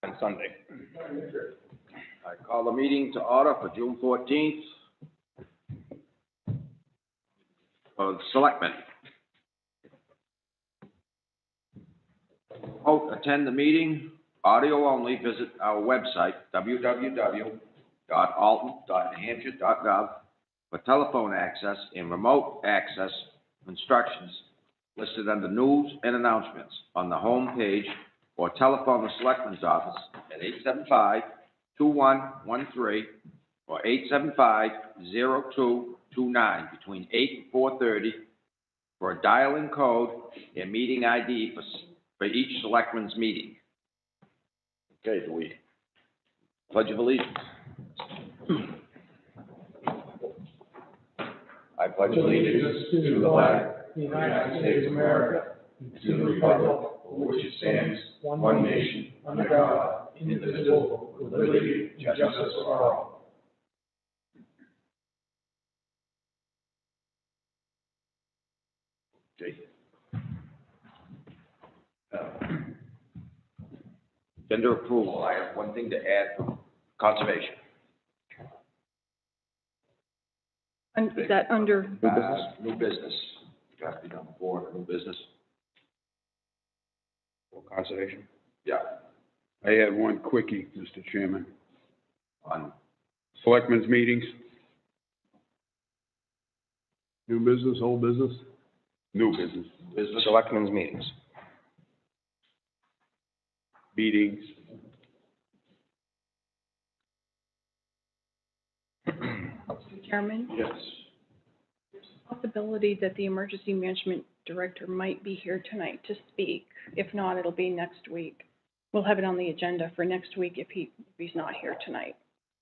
on Sunday. I call the meeting to order for June 14th. Of Selectmen. Attend the meeting, audio only. Visit our website, www.alton.newhampshire.gov, for telephone access and remote access instructions listed under News and Announcements on the home page, or telephone the Selectmen's office at 875-2113 or 875-0229 between 8 and 4:30 for a dial-in code and meeting ID for each Selectmen's meeting. Okay, do we pledge of allegiance? I pledge allegiance to the flag of the United States of America and to the republic for which it stands, one nation, under God, indivisible, with liberty and justice for all. Okay. Agenda approval. I have one thing to add from conservation. And is that under New business? New business. It has to be done before, new business. For conservation. Yeah. I had one quickie, Mr. Chairman. On, Selectmen's meetings. New business, old business? New business. business. Selectmen's meetings. Meetings. Mr. Chairman? Yes. Possibility that the emergency management director might be here tonight to speak. If not, it'll be next week. We'll have it on the agenda for next week if he's not here tonight.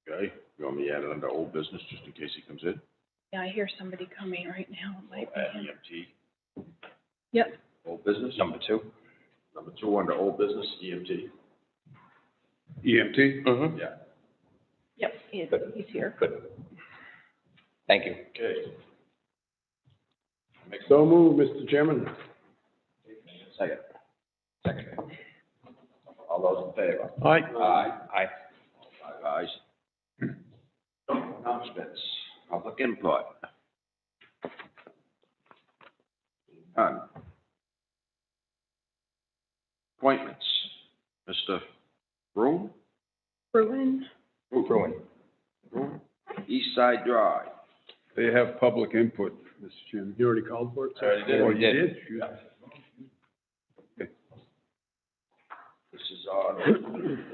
Okay, you want me to add it under old business just in case he comes in? Yeah, I hear somebody coming right now. It might be Add him. EMT, Yep, old business. Number 2. Number 2 under old business, EMT. EMT? Mm-hmm. Yeah. yep, he's here. Good. Thank you. Okay. So moved, Mr. Chairman. Second. Second. All those in favor? Aye. Aye. Aye. 5 ayes. Announcements, public input. None. Appointments. Mr. Broom? Bruin? Bruin. Broom? East Side Drive. They have public input, Mr. Chairman. You already called for it? I already did. Oh, you did? This is on.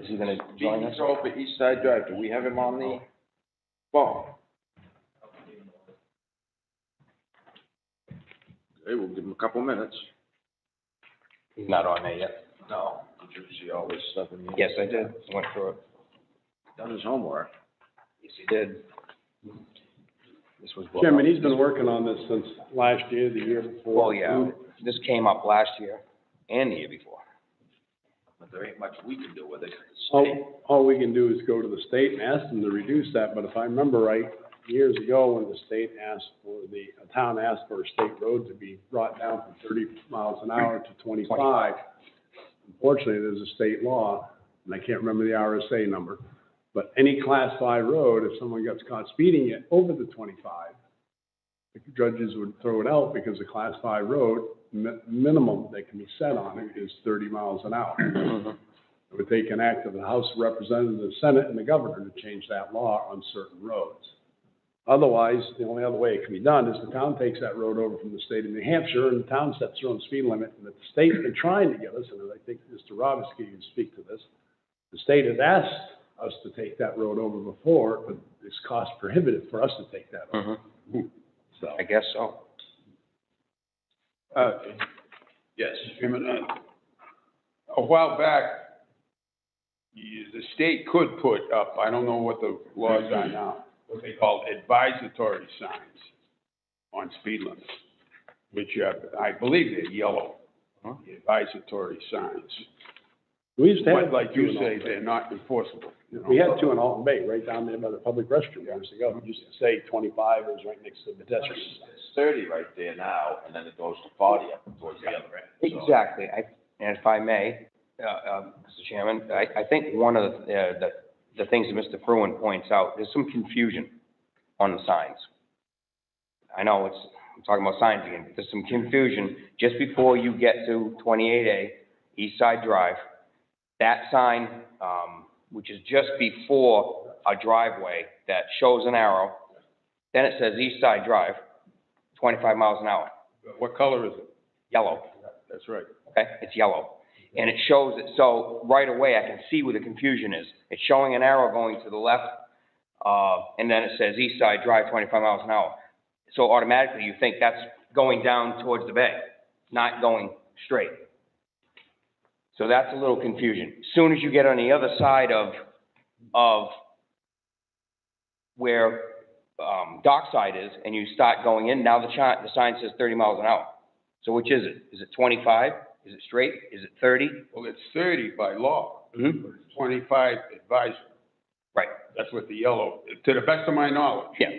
Is he gonna join us? Control for East Side Drive. Do we have him on the phone? Okay, we'll give him a couple minutes. He's not on there yet. No. Did you see all this stuff in here? Yes, I did. I went through it. Done his homework. Yes, he did. This was. Chairman, he's been working on this since last year, the year before. Oh, yeah. This came up last year and the year before. But there ain't much we can do with it. All we can do is go to the state and ask them to reduce that, but if I remember right, years ago, when the state asked for a town asked for a state road to be brought down from 30 miles an hour to 25. Unfortunately, there's a state law, and I can't remember the RSA number, but any Class 5 road, if someone gets caught speeding it over the 25, the judges would throw it out because a Class 5 road, minimum that can be set on it is 30 miles an hour. It would take an act of the House of Representatives, the Senate, and the governor to change that law on certain roads. Otherwise, the only other way it can be done is the town takes that road over from the state of New Hampshire, and the town sets their own speed limit. And the state has been trying to get us, and I think Mr. Robinski can speak to this, the state has asked us to take that road over before, but it's cost prohibitive for us to take that over. So, I guess so. Yes. Chairman, a while back, the state could put up, I don't know what the laws are now, what they call advisory signs on speed limits, which I believe they're yellow, the advisory signs. we used to have But like two you in say, Alton they're not enforceable. Bay. We had two in Alton Bay, right down there by the public restroom years ago. It used to say 25, it was right next to the pedestrian sign. It's 30 right there now, and then it goes to 40 up towards the other end. So, Exactly. And if I may, Mr. Chairman, I think one of the things that Mr. Fruin points out, there's some confusion on the signs. I know I'm talking about signs again, but there's some confusion just before you get to 28A, East Side Drive. That sign, which is just before a driveway that shows an arrow, then it says East Side Drive, 25 miles an hour. What color is it? Yellow. That's right. Okay, it's yellow. And it shows it, so right away I can see where the confusion is. It's showing an arrow going to the left, and then it says East Side Drive, 25 miles an hour. So automatically you think that's going down towards the bay, not going straight. So that's a little confusion. As soon as you get on the other side of where Dockside is, and you start going in, now the sign says 30 miles an hour. So which is it? Is it 25? Is it straight? Is it 30? Well, it's 30 by law. Mm-hmm. But it's 25 advisory. Right. That's what the yellow, to the best of my knowledge. Yeah.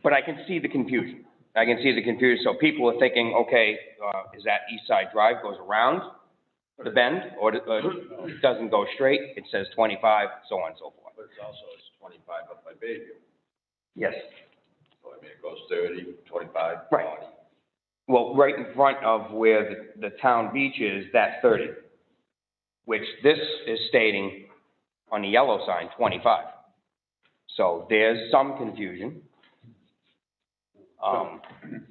But I can see the confusion. I can see the confusion. So people are thinking, okay, is that East Side Drive goes around the bend, or it doesn't go straight? It says 25, so on and so forth. But it's also, it's 25 up by Bayview. Yes. So I mean, it goes 30, 25, Right. 40. Well, right in front of where the town beach is, that's 30, which this is stating on the yellow sign, 25. So there's some confusion.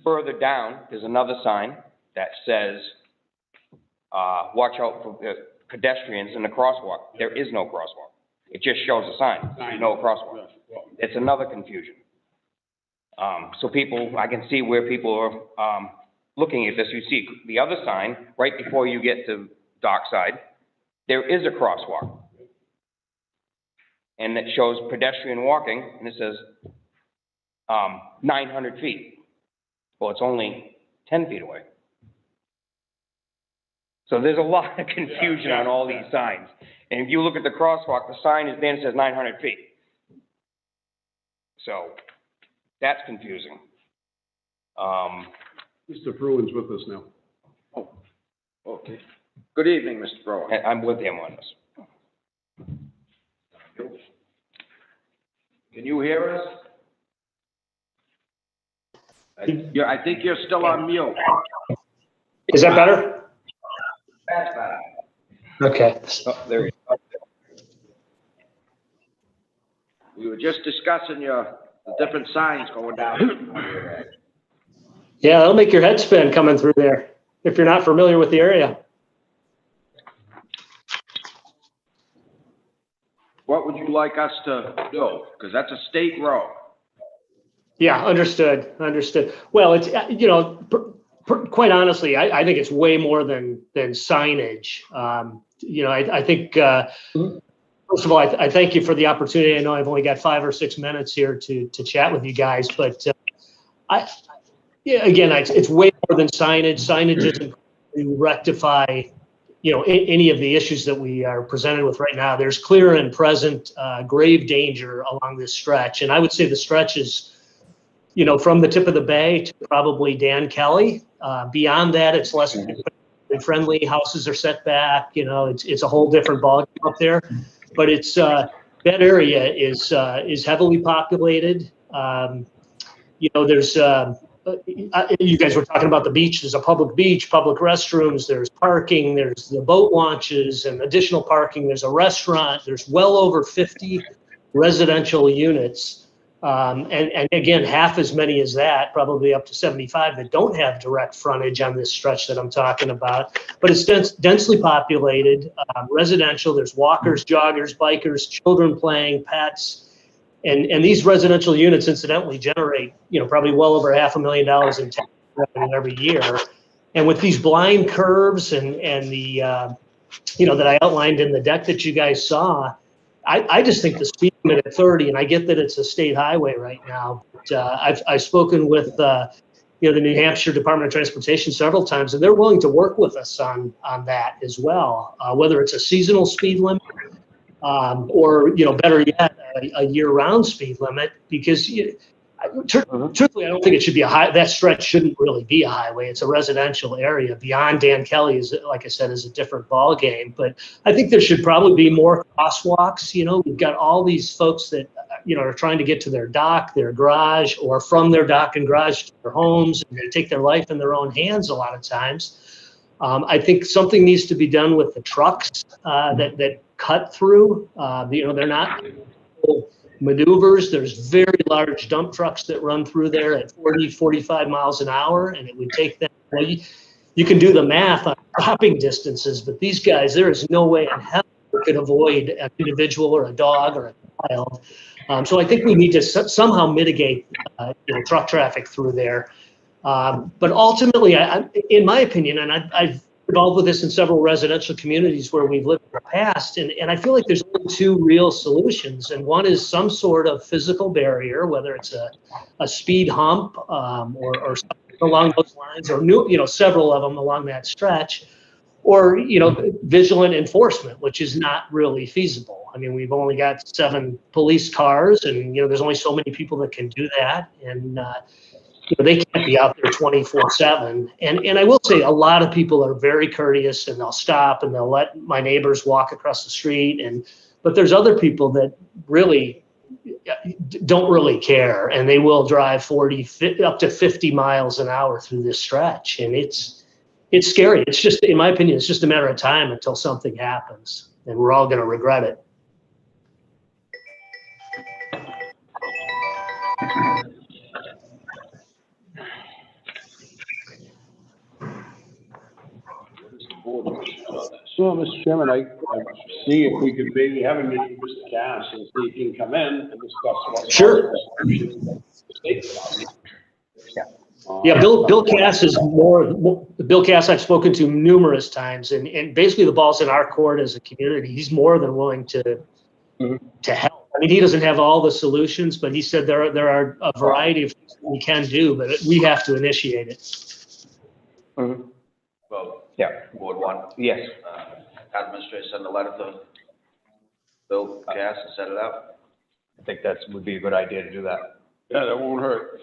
Further down, there's another sign that says, watch out for pedestrians in the crosswalk. There is no crosswalk. It just shows a sign, no crosswalk. It's another confusion. So people, I can see where people are looking at this. You see the other sign, right before you get to Dockside, there is a crosswalk. And it shows pedestrian walking, and it says 900 feet. Well, it's only 10 feet away. So there's a lot of confusion on all these signs. And if you look at the crosswalk, the sign is there and it says 900 feet. So that's confusing. Mr. Fruin's with us now. Oh, okay. Good evening, Mr. Brown. I'm with him on this. Can you hear us? I think you're still on mute. Is that better? That's better. Okay. Oh, there he is. We were just discussing the different signs going down. Yeah, that'll make your head spin coming through there if you're not familiar with the area. What would you like us to do? Because that's a state road. Yeah, understood. Well, it's, quite honestly, I think it's way more than signage. I think, first of all, I thank you for the opportunity. I know I've only got 5 or 6 minutes here to chat with you guys, but it's way more than signage. Signage isn't to rectify, any of the issues that we are presented with right now. There's clear and present grave danger along this stretch. And I would say the stretch is, from the tip of the bay to probably Dan Kelly. Beyond that, it's less friendly. Houses are set back. It's a whole different ballgame up there. But it's that area is heavily populated. There's you guys were talking about the beach. There's a public beach, public restrooms. There's parking. There's the boat launches and additional parking. There's a restaurant. There's well over 50 residential units. And again, half as many as that, probably up to 75 that don't have direct frontage on this stretch that I'm talking about. But it's densely populated, residential. There's walkers, joggers, bikers, children playing, pets. And these residential units incidentally generate, probably well over $500,000 in tax revenue every year. And with these blind curves and the, that I outlined in the deck that you guys saw, I just think the speed limit at 30, and I get that it's a state highway right now, but I've spoken with, the New Hampshire Department of Transportation several times, and they're willing to work with us on that as well, whether it's a seasonal speed limit or, better yet, a year-round speed limit, because Truthfully, I don't think it should be that stretch shouldn't really be a highway. It's a residential area. Beyond Dan Kelly is, like I said, is a different ballgame. But I think there should probably be more crosswalks. We've got all these folks that, are trying to get to their dock, their garage, or from their dock and garage to their homes, and they take their life in their own hands a lot of times. I think something needs to be done with the trucks that cut through. They're not maneuvers. There's very large dump trucks that run through there at 40, 45 miles an hour, and it would take them, you can do the math on stopping distances, but these guys, there is no way in hell they could avoid an individual or a dog or a child. So I think we need to somehow mitigate, truck traffic through there. But ultimately, in my opinion, and I've involved with this in several residential communities where we've lived in the past, and I feel like there's only two real solutions, and one is some sort of physical barrier, whether it's a speed hump or something along those lines, or several of them along that stretch, or vigilant enforcement, which is not really feasible. I mean, we've only got 7 police cars, and there's only so many people that can do that, and they can't be out there 24/7. And I will say a lot of people are very courteous, and they'll stop and they'll let my neighbors walk across the street. But there's other people that really don't really care, and they will drive 40 up to 50 miles an hour through this stretch. And it's scary. It's just, in my opinion, it's just a matter of time until something happens, and we're all going to regret it. So, Mr. Chairman, I see if we could maybe have a meeting with Mr. Cass and see if he can come in and discuss what. Sure. Yeah, Bill Cass is Bill Cass I've spoken to numerous times, and basically the ball's in our court as a community. He's more than willing to help. I mean, he doesn't have all the solutions, but he said there are a variety of things we can do, but we have to initiate it. Mm-hmm. Well, Yeah. Ward 1. Yes. Administrator send a letter to Bill Cass and set it up. I think would be a good idea to do that. Yeah, that won't hurt.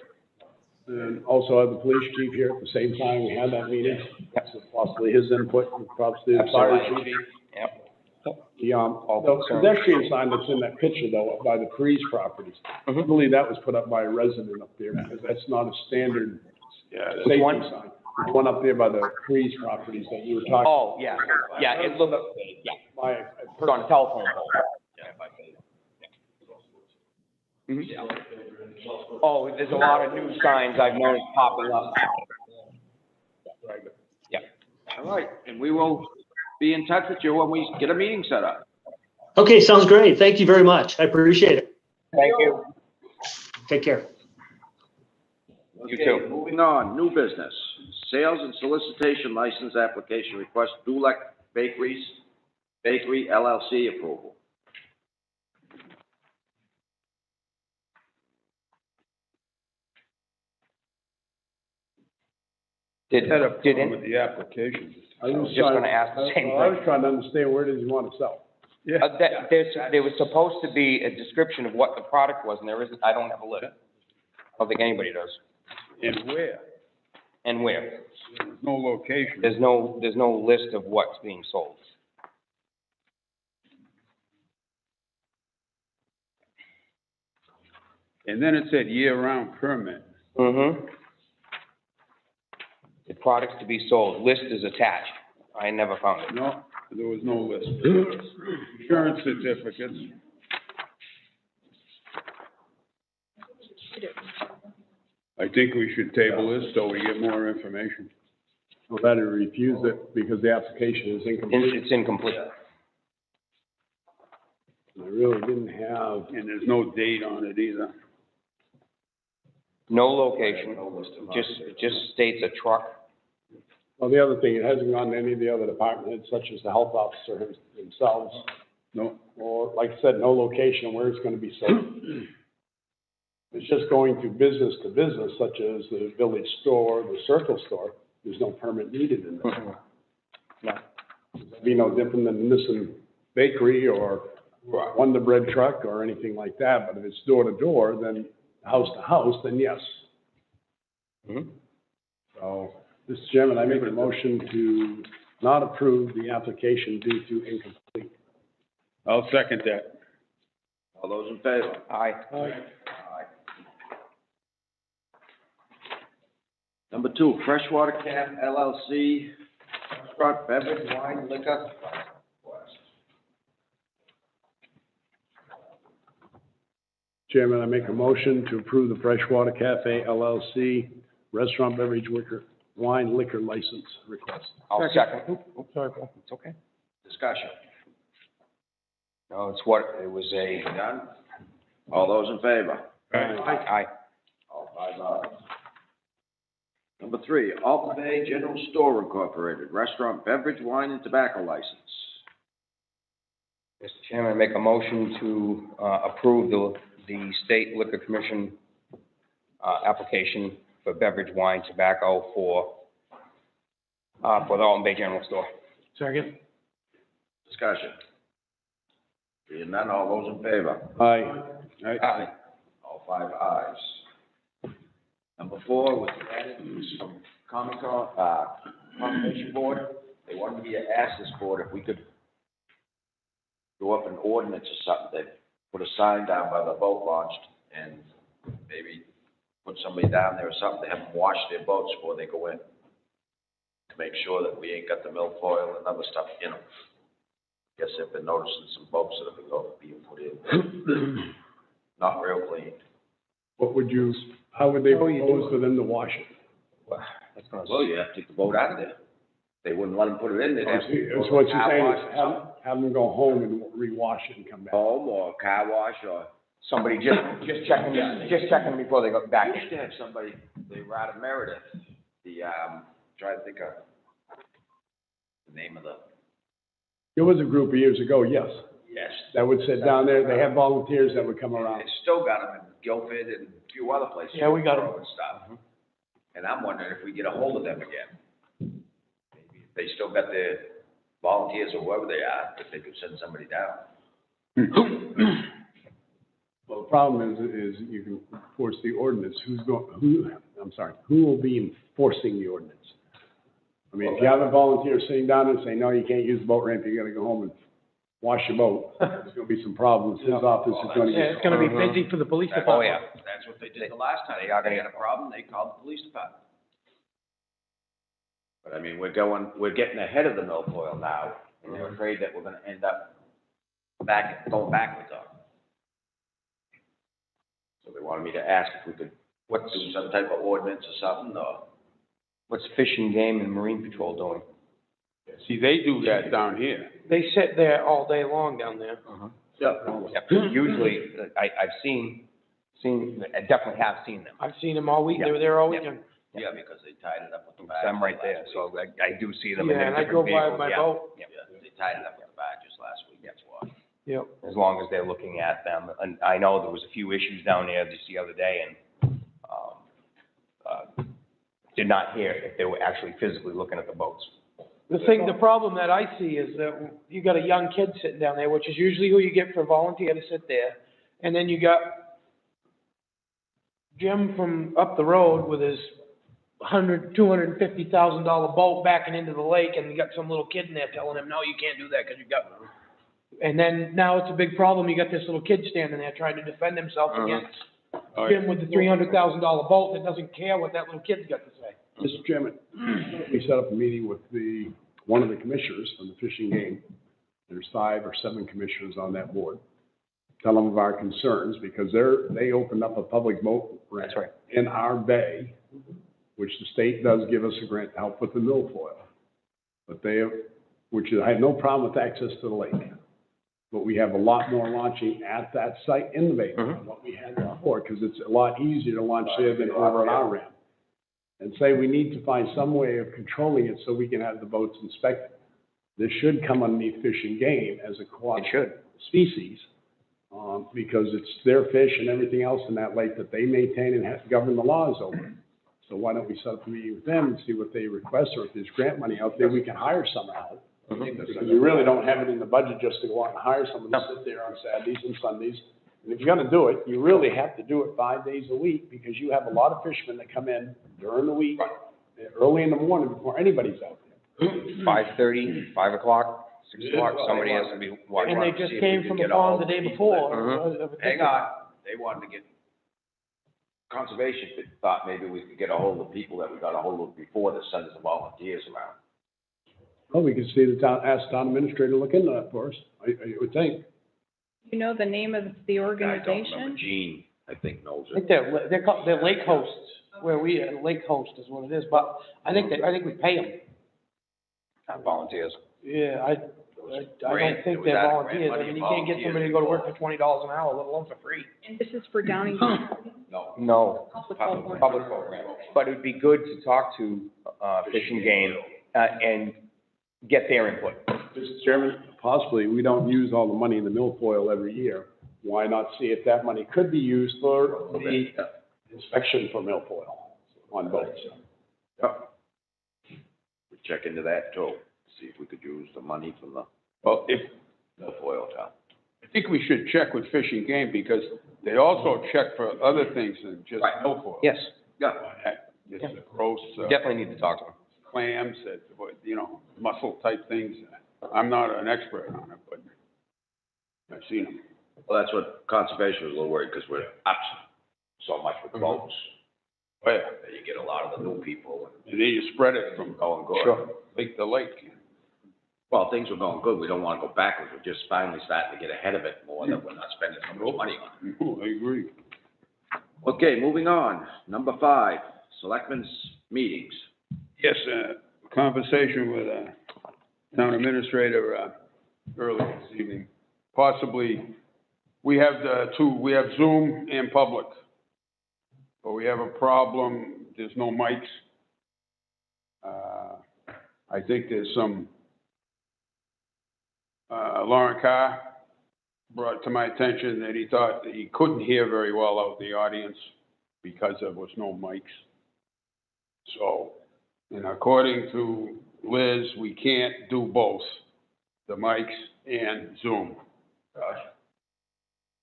And also have the police chief here at the same time we had that meeting. So possibly his input, and possibly the fire chief. Yep. The pedestrian sign that's in that picture though, by the Freeze properties, I believe that was put up by a resident up there, because that's not a standard safety sign. There's one up there by the Freeze properties that you were talking. Oh, yeah, yeah, it looked, yeah, put on a telephone pole. Oh, there's a lot of new signs I've noticed popping up. Yeah. All right, and we will be in touch with you when we get a meeting set up. Okay, sounds great. Thank you very much. I appreciate it. Thank you. Take care. You too. Moving on, new business. Sales and solicitation license application request, Dulek Bakery LLC approval. Did With the application. I was just gonna ask the same I was thing. trying to understand, where does he want to sell? Yeah. there was supposed to be a description of what the product was, and there isn't. I don't have a list. I don't think anybody does. And where? And where? There's no location. There's no list of what's being sold. And then it said year-round permit. Mm-hmm. The products to be sold, list is attached. I never found it. No, there was no list. Insurance certificates. I think we should table this so we get more information. Well, that he refused it because the application is incomplete. It's incomplete. I really didn't have. And there's no date on it either. No location, it just states a truck. Well, the other thing, it hasn't gone to any of the other department heads, such as the health officer themselves. No. Or, like I said, no location where it's gonna be sold. It's just going to business, such as the village store, the Circle store. There's no permit needed in there. No. It'd be no different than Nissan Bakery or Wonder Bread Truck or anything like that. But if it's door to door, then house to house, then yes. Mhm. So, Mr. Chairman, I make a motion to not approve the application due to incomplete. I'll second that. All those in favor? Aye. Aye. Number 2, Freshwater Camp LLC, restaurant, beverage, wine, liquor. Chairman, I make a motion to approve the Freshwater Cafe LLC restaurant beverage liquor, wine liquor license request. I'll second. Oops, sorry, Paul. It's okay. Discussion. No, it's what, it was a, Done? All those in favor? aye. All 5 ayes. Number 3, Alton Bay General Store Incorporated, restaurant, beverage, wine, and tobacco license. Mr. Chairman, I make a motion to approve the State Liquor Commission application for beverage, wine, tobacco for the Alton Bay General Store. Second. Discussion. Being none, all those in favor? Aye. Aye. All 5 ayes. Number 4 was added from Conservation Board. They wanted me to ask this board if we could do up an ordinance or something, that put a sign down by the boat launch and maybe put somebody down there or something to have them wash their boats before they go in, to make sure that we ain't got the milfoil and other stuff in them. Guess I've been noticing some boats that have been being put in, not real clean. What would you, how would they propose for them to wash it? Well, that's gonna. Well, you have to take the boat out of there. They wouldn't let them put it in there. They'd have to That's go what to a you're car saying, wash is or something. have them go home and rewash it and come back. Home or car wash or. Somebody just checking before they go I back used in. to have somebody, they were out of Meredith, trying to think of the name of the. There was a group of years ago, yes, Yes. that would sit down there, they had volunteers that would come around. They still got them in Guilford and a few other places. Yeah, we got 'em. And stuff. And I'm wondering if we get a hold of them again. Maybe if they still got their volunteers or whoever they are, if they could send somebody down. Well, the problem is you can enforce the ordinance, who will be enforcing the ordinance? I mean, if you have a volunteer sitting down and saying, no, you can't use the boat ramp, you gotta go home and wash your boat, there's gonna be some problems, his office is gonna Yeah, get. it's gonna be busy for the police That's- Oh, department. yeah. That's what they did the last time. They are gonna- They had a problem, they called the police department. But I mean, we're getting ahead of the milfoil now, and they're afraid that we're gonna end up going backwards on it. So they wanted me to ask if we could do some type of ordinance or something, or. What's Fish and Game and Marine Patrol doing? See, they do that down here. They sit there all day long down there. Yeah. Usually, I've I definitely have seen them. I've seen them all week, they were there all Yeah. weekend. Yeah, because they tied it up with the barge. I'm right there, last so week. I do see them in Yeah, and I different drove by vehicles, my yeah. boat. Yeah. Yeah, they tied it up with the barges last week, that's why. Yep. As long as they're looking at them. And I know there was a few issues down there just the other day and, did not hear if they were actually physically looking at the boats. The problem that I see is that you got a young kid sitting down there, which is usually who you get for a volunteer to sit there. And then you got Jim from up the road with his $250,000 boat backing into the lake, and you got some little kid in there telling him, no, you can't do that because you got. And then now it's a big problem. You got this little kid standing there trying to defend himself against Jim with the $300,000 boat that doesn't care what that little kid's got to say. Mr. Chairman, we set up a meeting with one of the commissioners from the fishing game. There's 5 or 7 commissioners on that board. Tell them of our concerns, because they opened up a public boat ramp That's right. in our bay, which the state does give us a grant to help with the milfoil. But I have no problem with access to the lake. But we have a lot more launching at that site in the bay than what we had before, because it's a lot easier to launch there than over at our ramp. And say we need to find some way of controlling it so we can have the boats inspected. This should come underneath Fish and Game as a aquatic species, because it's their fish and everything else in that lake that they maintain and have to govern the laws over. So why don't we set up a meeting with them and see what they request, or if there's grant money out there, we can hire someone out. Because we really don't have it in the budget just to go out and hire someone to sit there on Saturdays and Sundays And if you're gonna do it, you really have to do it 5 days a week, because you have a lot of fishermen that come in during the week, early in the morning before anybody's out there. 5:30, 5 o'clock, 6 o'clock, somebody has to be watching. And they just came from the pond the day before. Hang on, they wanted to get, conservation thought maybe we could get a hold of people that we got a hold of before that send us the volunteers around. Well, we could see the town, ask the town administrator to look into that for us, I would think. You know the name of the I don't organization? remember, Gene, I think knows I think it. they're called, they're lake hosts, where we, lake host is what it is, but I think we pay them. Not volunteers. Yeah, I don't think they're volunteers, I mean, you can't get somebody to go to work for $20 an hour, let alone for free. And this is for Downingtown County? No, Public program. public program. But it'd be good to talk to, Fish and Game, and get their input. Mr. Chairman, possibly, we don't use all the money in the milfoil every year. Why not see if that money could be used for the inspection for milfoil on boats? Yep. We check into that too, see if we could use the money from the Well, milfoil town. I think we should check with Fish and Game, because they also check for other things than just Right. milfoil. Yes, Yeah. Just gross, definitely need to talk to them. clams, mussel type things. I'm not an expert on it, but I've seen them. Well, that's what conservation was a little worried, because we're up so much with boats. Oh, yeah. That you get a lot of the new people And then you spread it from going good. Sure. lake to lake. Well, things were going good, we don't wanna go backwards, we're just finally starting to get ahead of it more, that we're not spending so much money on it. Oh, I agree. Okay, moving on, number 5, selectmen's meetings. Yes, conversation with, town administrator, earlier this evening. Possibly, we have we have Zoom and public. But we have a problem, there's no mics. I think there's some, Lauren Carr brought to my attention that he thought that he couldn't hear very well out in the audience because there was no mics. So, and according to Liz, we can't do both, the mics and Zoom.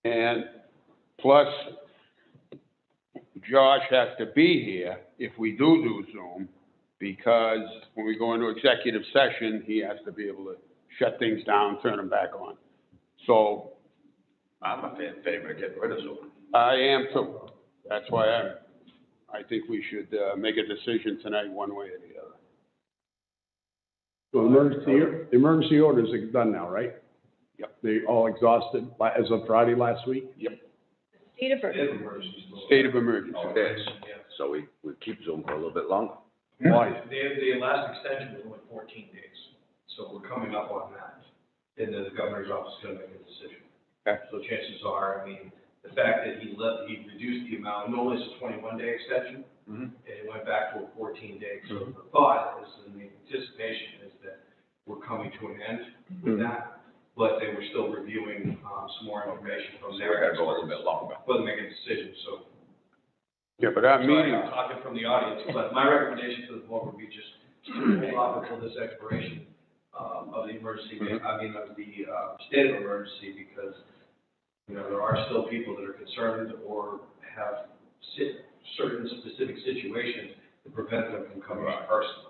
And plus, Josh has to be here if we do Zoom, because when we go into executive session, he has to be able to shut things down, turn them back on. So I'm a favor of getting rid of Zoom. I am too. That's why I think we should make a decision tonight, one way or the other. So the emergency orders are done now, right? Yep. They all exhausted as of Friday last week? Yep. State of State of emergency. Oh, it is, so we keep Zoom for a little bit longer. Why? The last extension was only 14 days, so we're coming up on that. And then the governor's office is gonna make a decision. Okay. So chances are, I mean, the fact that he reduced the amount, normally it's a 21-day extension, Mhm. and it went back to a 14-day. So the thought is, and the anticipation is that we're coming to an end with that, but they were still reviewing, some more information from So there. we're gonna go a little bit longer. Before they make a decision, so. Yeah, but our Sorry, meeting, I'm talking from the audience, but my recommendation to the board would be just to hold off until this expiration, of the emergency, of the, state of emergency, because, you know, there are still people that are concerned or have certain specific situations that prevent them from coming in person.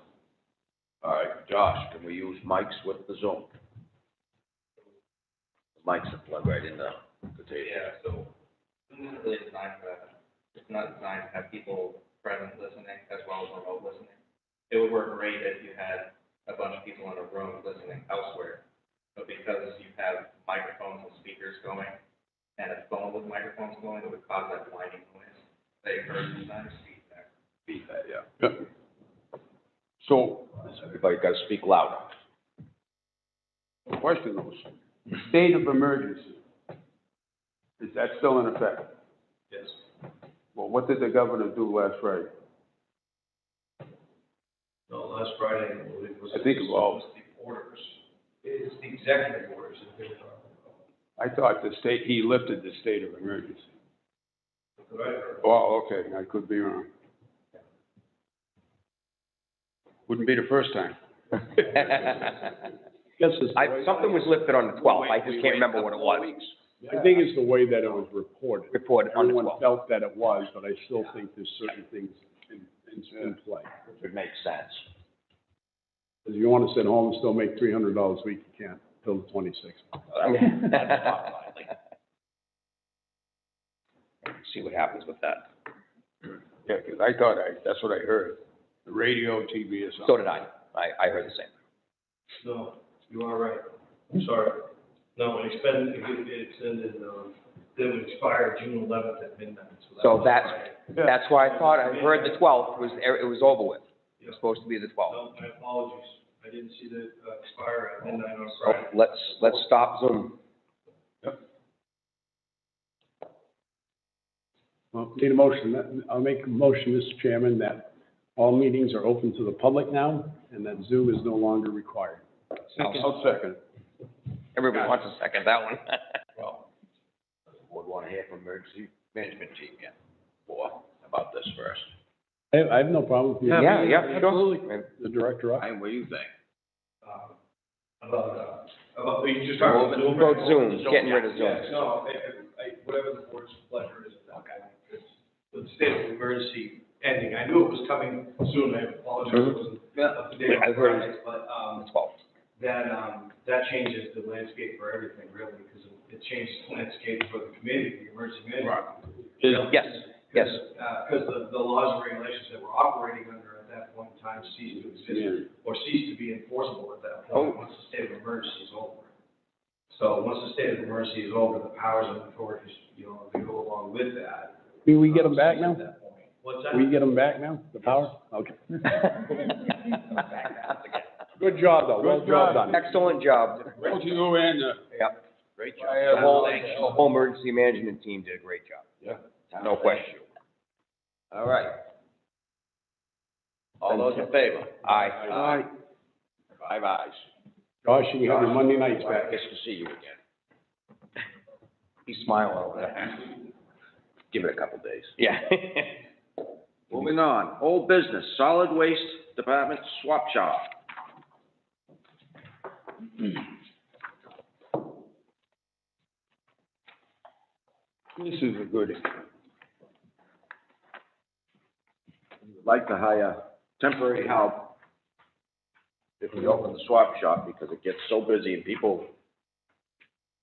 All right, Josh, can we use mics with the Zoom? The mics that plug right in the table. Yeah, so Zoom isn't really designed for that. It's not designed to have people present listening as well as remote listening. It would work great if you had a bunch of people in a room listening elsewhere. But because you have microphones and speakers going and a phone with microphones going, it would cause that whining noise that you heard sometimes, feedback. Yeah. yeah. So, Everybody gotta speak louder. the question was, state of emergency, is that still in effect? Yes. Well, what did the governor do last Friday? No, last Friday, I believe, was. I think it was. The orders, it's the executive orders that they were talking about. I thought he lifted the state of emergency. That's what I heard. Oh, okay, I could be wrong. Wouldn't be the first time. Guess it's. Something was lifted on the 12th, I just can't remember what it was. I think it's the way that it was reported. Reported on the Everyone 12th. felt that it was, but I still think there's certain things in play. Which would make sense. If you want to sit home and still make $300 a week, you can't, till the 26th. That's not likely. See what happens with that. Yeah, 'cause I thought that's what I heard, the radio, TV or something. So did I. I heard the same. No, you are right. I'm sorry. No, it extended, it would expire June 11th at midnight. So was that's, Friday. that's why I thought, I heard the 12th was, it was over with. It was supposed to be the 12th. No, my apologies. I didn't see the expire at midnight on So Friday. let's stop Zoom. Well, need a motion. I'll make a motion, Mr. Chairman, that all meetings are open to the public now and that Zoom is no longer required. I'll second. Everybody wants to second that one. Well, would want to hear from emergency management team yet, or about this first. I have no problem. Yeah, sure. Absolutely. The director up. Ryan, what do you think? About, you just talking about Zoom? About Zoom, getting rid of Zoom. Yeah, no, whatever the board's pleasure is at that point. It's with the state of emergency ending. I knew it was coming soon. I apologize. It wasn't up to date on I've heard Fridays, but, The 12th. that changes the landscape for everything, really, because it changes the landscape for the committee, the emergency management. Yes, yes. Because the laws and regulations that we're operating under at that point in time cease to exist, or cease to be enforceable at that point, once the state of emergency is over. So once the state of emergency is over, the powers and authorities, they go along with that. Do we get them back now? At that point. What's that? We get them back now, the power? Okay. Good job, though. Well Good job. done. Excellent job. Both you and, Yep. Great job. The whole emergency management team did a great job. yeah. No question. All right. All those in favor? Aye. 5 ayes. Josh, you can have your Monday nights back. Nice to see you again. He's smiling over there. Give it a couple days. Yeah. Moving on, old business, solid waste department swap shop. This is a goodie. We'd like to hire temporary help if we open the swap shop, because it gets so busy and people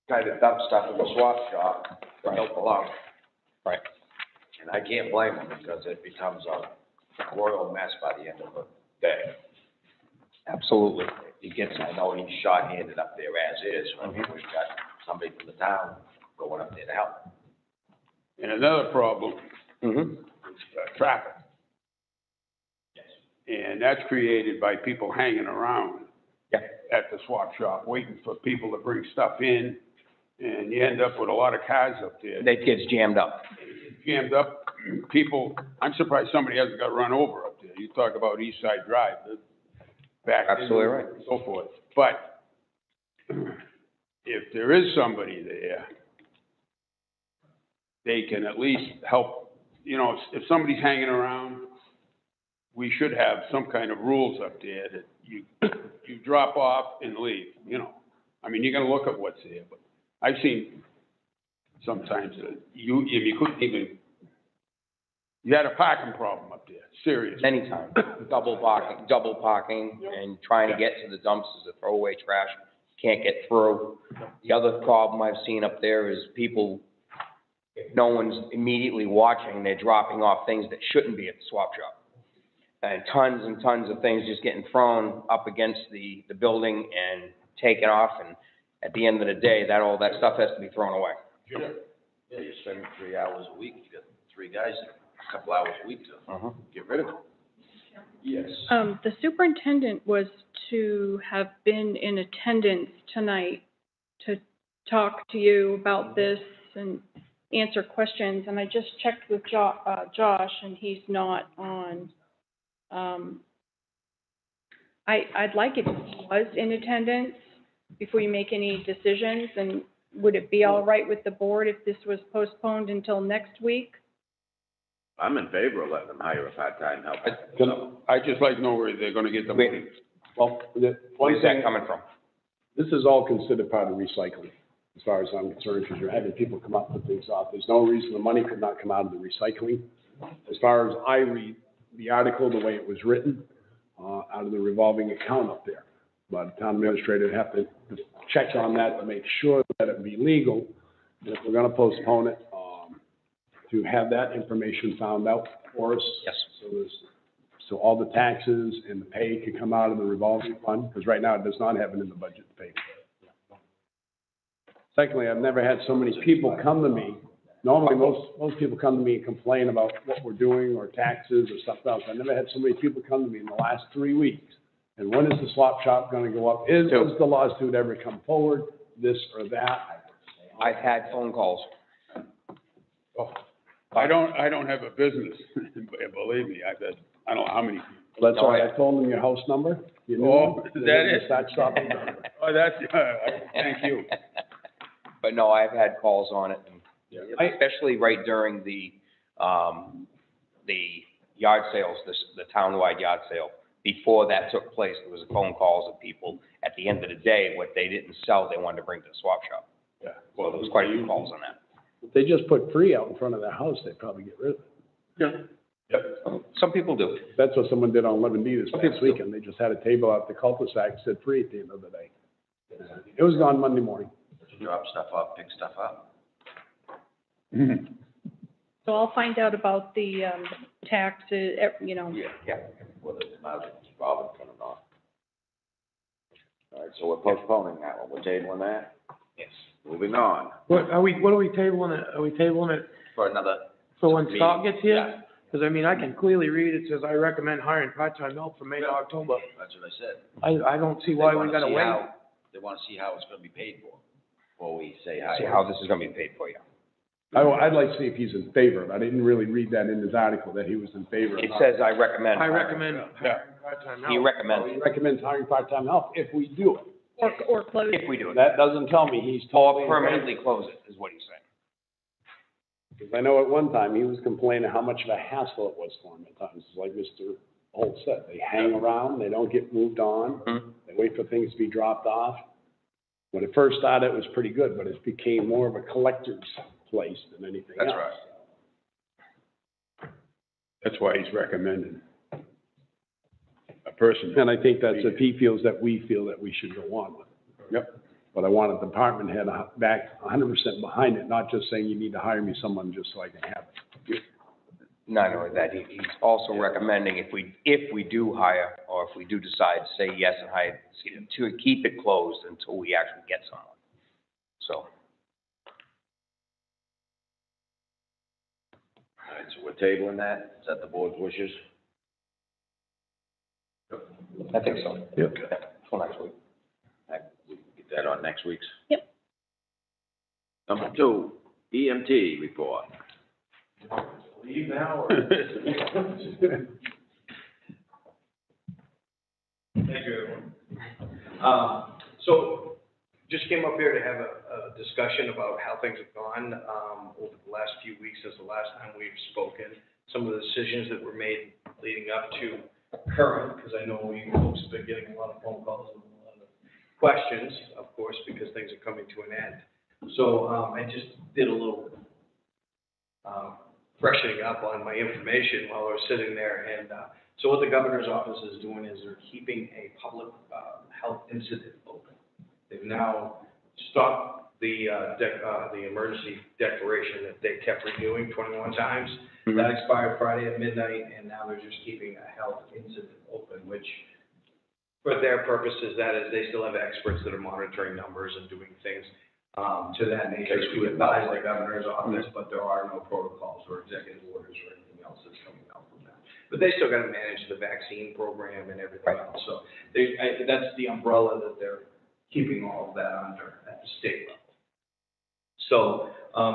kind of dump stuff in the swap shop that don't belong. Right. And I can't blame them, because it becomes a royal mess by the end of the day. Absolutely. He gets, I know he's short-handed up there as is, but we've got somebody from the town going up there to help. And another problem Mm-hmm. is traffic. And that's created by people hanging around Yeah. at the swap shop, waiting for people to bring stuff in, and you end up with a lot of cars up there. That gets jammed up. Jammed up, people, I'm surprised somebody hasn't got run over up there. You talk about East Side Drive, back. Absolutely right. And so forth. But if there is somebody there, they can at least help, if somebody's hanging around, we should have some kind of rules up there that you drop off and leave, I mean, you're gonna look at what's there, but I've seen sometimes that you couldn't even, you had a parking problem up there, seriously. Anytime. Double parking and trying to get to the dumpsters to throw away trash, can't get through. The other problem I've seen up there is people, if no one's immediately watching, they're dropping off things that shouldn't be at the swap shop. And tons of things just getting thrown up against the building and taken off, and at the end of the day, all that stuff has to be thrown away. Yeah, you're spending 3 hours a week, you got 3 guys there, a couple hours a week to get rid of them. Yes. The superintendent was to have been in attendance tonight to talk to you about this and answer questions, and I just checked with Josh, and he's not on. I'd like if he was in attendance before you make any decisions, and would it be all right with the board if this was postponed until next week? I'm in favor of letting them hire a part-time helper. I'd just like to know where they're gonna get the money. Well, the one Where's that thing, coming from? this is all considered part of recycling. as far as I'm concerned, because you're having people come up with things off. There's no reason the money could not come out of the recycling. As far as I read the article, the way it was written, out of the revolving account up there. But the town administrator would have to check on that to make sure that it be legal. And if we're gonna postpone it, to have that information found out for us. Yes. So all the taxes and the pay can come out of the revolving fund, because right now it does not have it in the budget to pay. Secondly, I've never had so many people come to me. Normally, most people come to me and complain about what we're doing or taxes or something else. I've never had so many people come to me in the last 3 weeks. And when is the swap shop gonna go up? Is the lawsuit ever come forward, this or that? I've had phone calls. Oh, I don't have a business, believe me, I don't know how many people. That's all right, I told them your house number. You knew Oh, them. that is? Start shopping. Oh, that's, thank you. But no, I've had calls on it, and I- especially right during the yard sales, the townwide yard sale. Before that took place, there was phone calls of people, at the end of the day, what they didn't sell, they wanted to bring to the swap shop. Yeah. Well, there was quite a few calls on that. If they just put free out in front of their house, they'd probably get rid of it. Some people do. That's what someone did on 11D this Okay. past weekend. They just had a table out the cul-de-sac, said free at the end of the day. It was gone Monday morning. Drop stuff off, pick stuff up. So I'll find out about the, taxes, you know. Yeah. Whether it's not a problem or not. All right, so we're postponing that one. We're tabling that. Yes. Moving on What are we tabling it? Are we tabling it for another. for when meeting. Scott gets here? Yeah, Because I mean, I can clearly read, it says, I recommend hiring part-time help from May to October. that's what I said. I don't see why we gotta wait. They wanna see how it's gonna be paid for, before we say hi. See how this is gonna be paid for you. I'd like to see if he's in favor of it. I didn't really read that in his article, that he was in favor of it. It says, I recommend. I recommend Yeah. hiring part-time He help. recommends, He recommends hiring part-time help if we do it. Or close. if we do it. That doesn't tell me he's Or totally. permanently close it, is what he's saying. Because I know at one time, he was complaining how much of a hassle it was for him at times. It's like Mr. Holt said, they hang around, they don't get moved on, Mhm. they wait for things to be dropped off. When it first started, it was pretty good, but it became more of a collector's place than anything else. That's right. That's why he's recommending a person. And I think that's if he feels that we feel that we should go on with it. Yep. But I want a department head back 100% behind it, not just saying you need to hire me someone just so I can have it. Not only that, he's also recommending if we do hire, or if we do decide to say yes and hire, to keep it closed until we actually get someone. So, All right, so we're tabling that. Is that the board's wishes? I think so. Yep. Till next week. We can get that on next week's. Yep. Number 2, EMT report. Leave now, or? Thank you, everyone. So, just came up here to have a discussion about how things have gone, over the last few weeks since the last time we've spoken. Some of the decisions that were made leading up to current, because I know you folks have been getting a lot of phone calls and a lot of questions, of course, because things are coming to an end. So, I just did a little, freshening up on my information while I was sitting there. And so what the governor's office is doing is they're keeping a public health incident open. They've now stopped the emergency declaration that they kept renewing 21 times. Mhm. That expired Friday at midnight, and now they're just keeping a health incident open, which for their purposes, that is, they still have experts that are monitoring numbers and doing things to that nature to advise the governor's office, but there are no protocols or executive orders or anything else that's coming out from that. But they still got to manage the vaccine program and everything else. So that's the umbrella that they're keeping all of that under at the state level. So,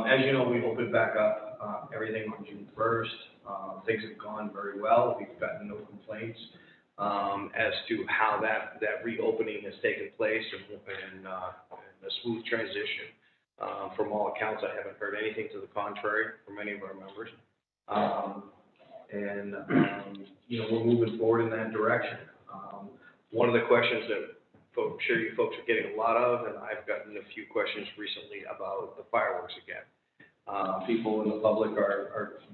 as you know, we opened back up everything on June 1st. Things have gone very well. We've gotten no complaints as to how that reopening has taken place and a smooth transition. From all accounts, I haven't heard anything to the contrary from any of our members. You know, we're moving forward in that direction. One of the questions that I'm sure you folks are getting a lot of, and I've gotten a few questions recently about the fireworks again. People in the public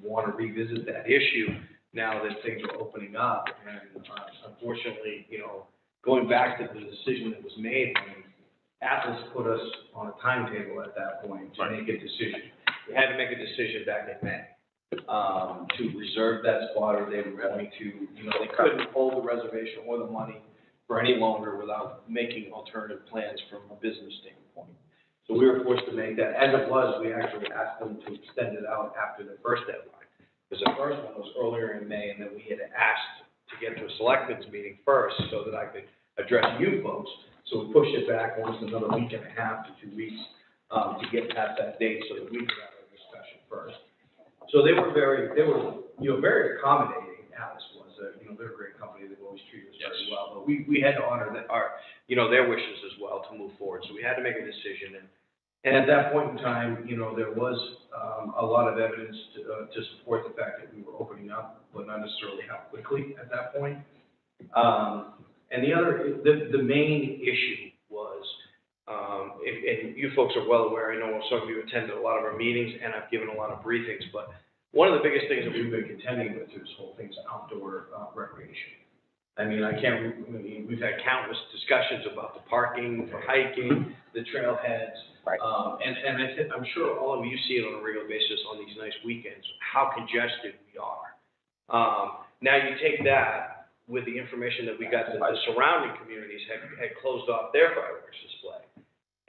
want to revisit that issue now that things are opening up. And unfortunately, going back to the decision that was made, when Atlas put us on a timetable at that point to make a decision. We had to make a decision back in May to reserve that spot, or they were going to, they couldn't hold the reservation or the money for any longer without making alternative plans from a business standpoint. So we were forced to make that. As it was, we actually asked them to extend it out after the first deadline. Because the first one was earlier in May, and then we had asked to get to a selectmen's meeting first so that I could address you folks. So we pushed it back almost another week and a half to 2 weeks to get past that date so that we could have a discussion first. So they were very accommodating. Alice was, they're a great company. They've always treated us very well. But we had to honor their wishes as well to move forward. So we had to make a decision. And at that point in time, there was a lot of evidence to support the fact that we were opening up, but not necessarily how quickly at that point. And the main issue was, and you folks are well aware, I know some of you attended a lot of our meetings, and I've given a lot of briefings, but one of the biggest things that we've been contending with through this whole thing is outdoor recreation. I mean, we've had countless discussions about the parking for hiking, the trailheads. Right. And I'm sure all of you see it on a regular basis on these nice weekends, how congested we are. Now you take that with the information that we got that the surrounding communities had closed off their fireworks display.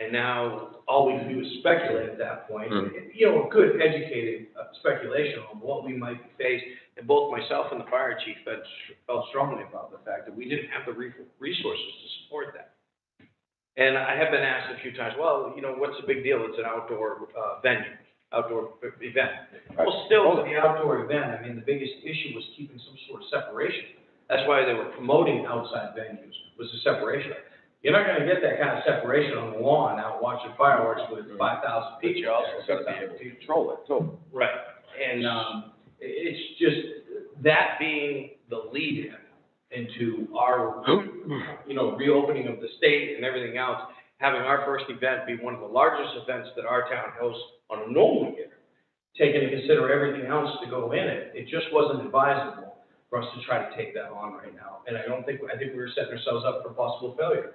And now all we can do is speculate at that point, a good educated speculation on what we might face. And both myself and the fire chief felt strongly about the fact that we didn't have the resources to support that. And I have been asked a few times, well, what's the big deal? It's an outdoor venue, outdoor event. Right. Well, still, for the outdoor event, the biggest issue was keeping some sort of separation. That's why they were promoting outside venues, was the separation. You're not going to get that kind of separation on the lawn out watching fireworks with 5,000 people. But you also got to be able to control it, too. Right. And it's just that being the lead-in into our, reopening of the state and everything else, having our first event be one of the largest events that our town hosts on a normal year, taking into consider everything else to go in it, it just wasn't advisable for us to try to take that on right now. And I think we were setting ourselves up for possible failure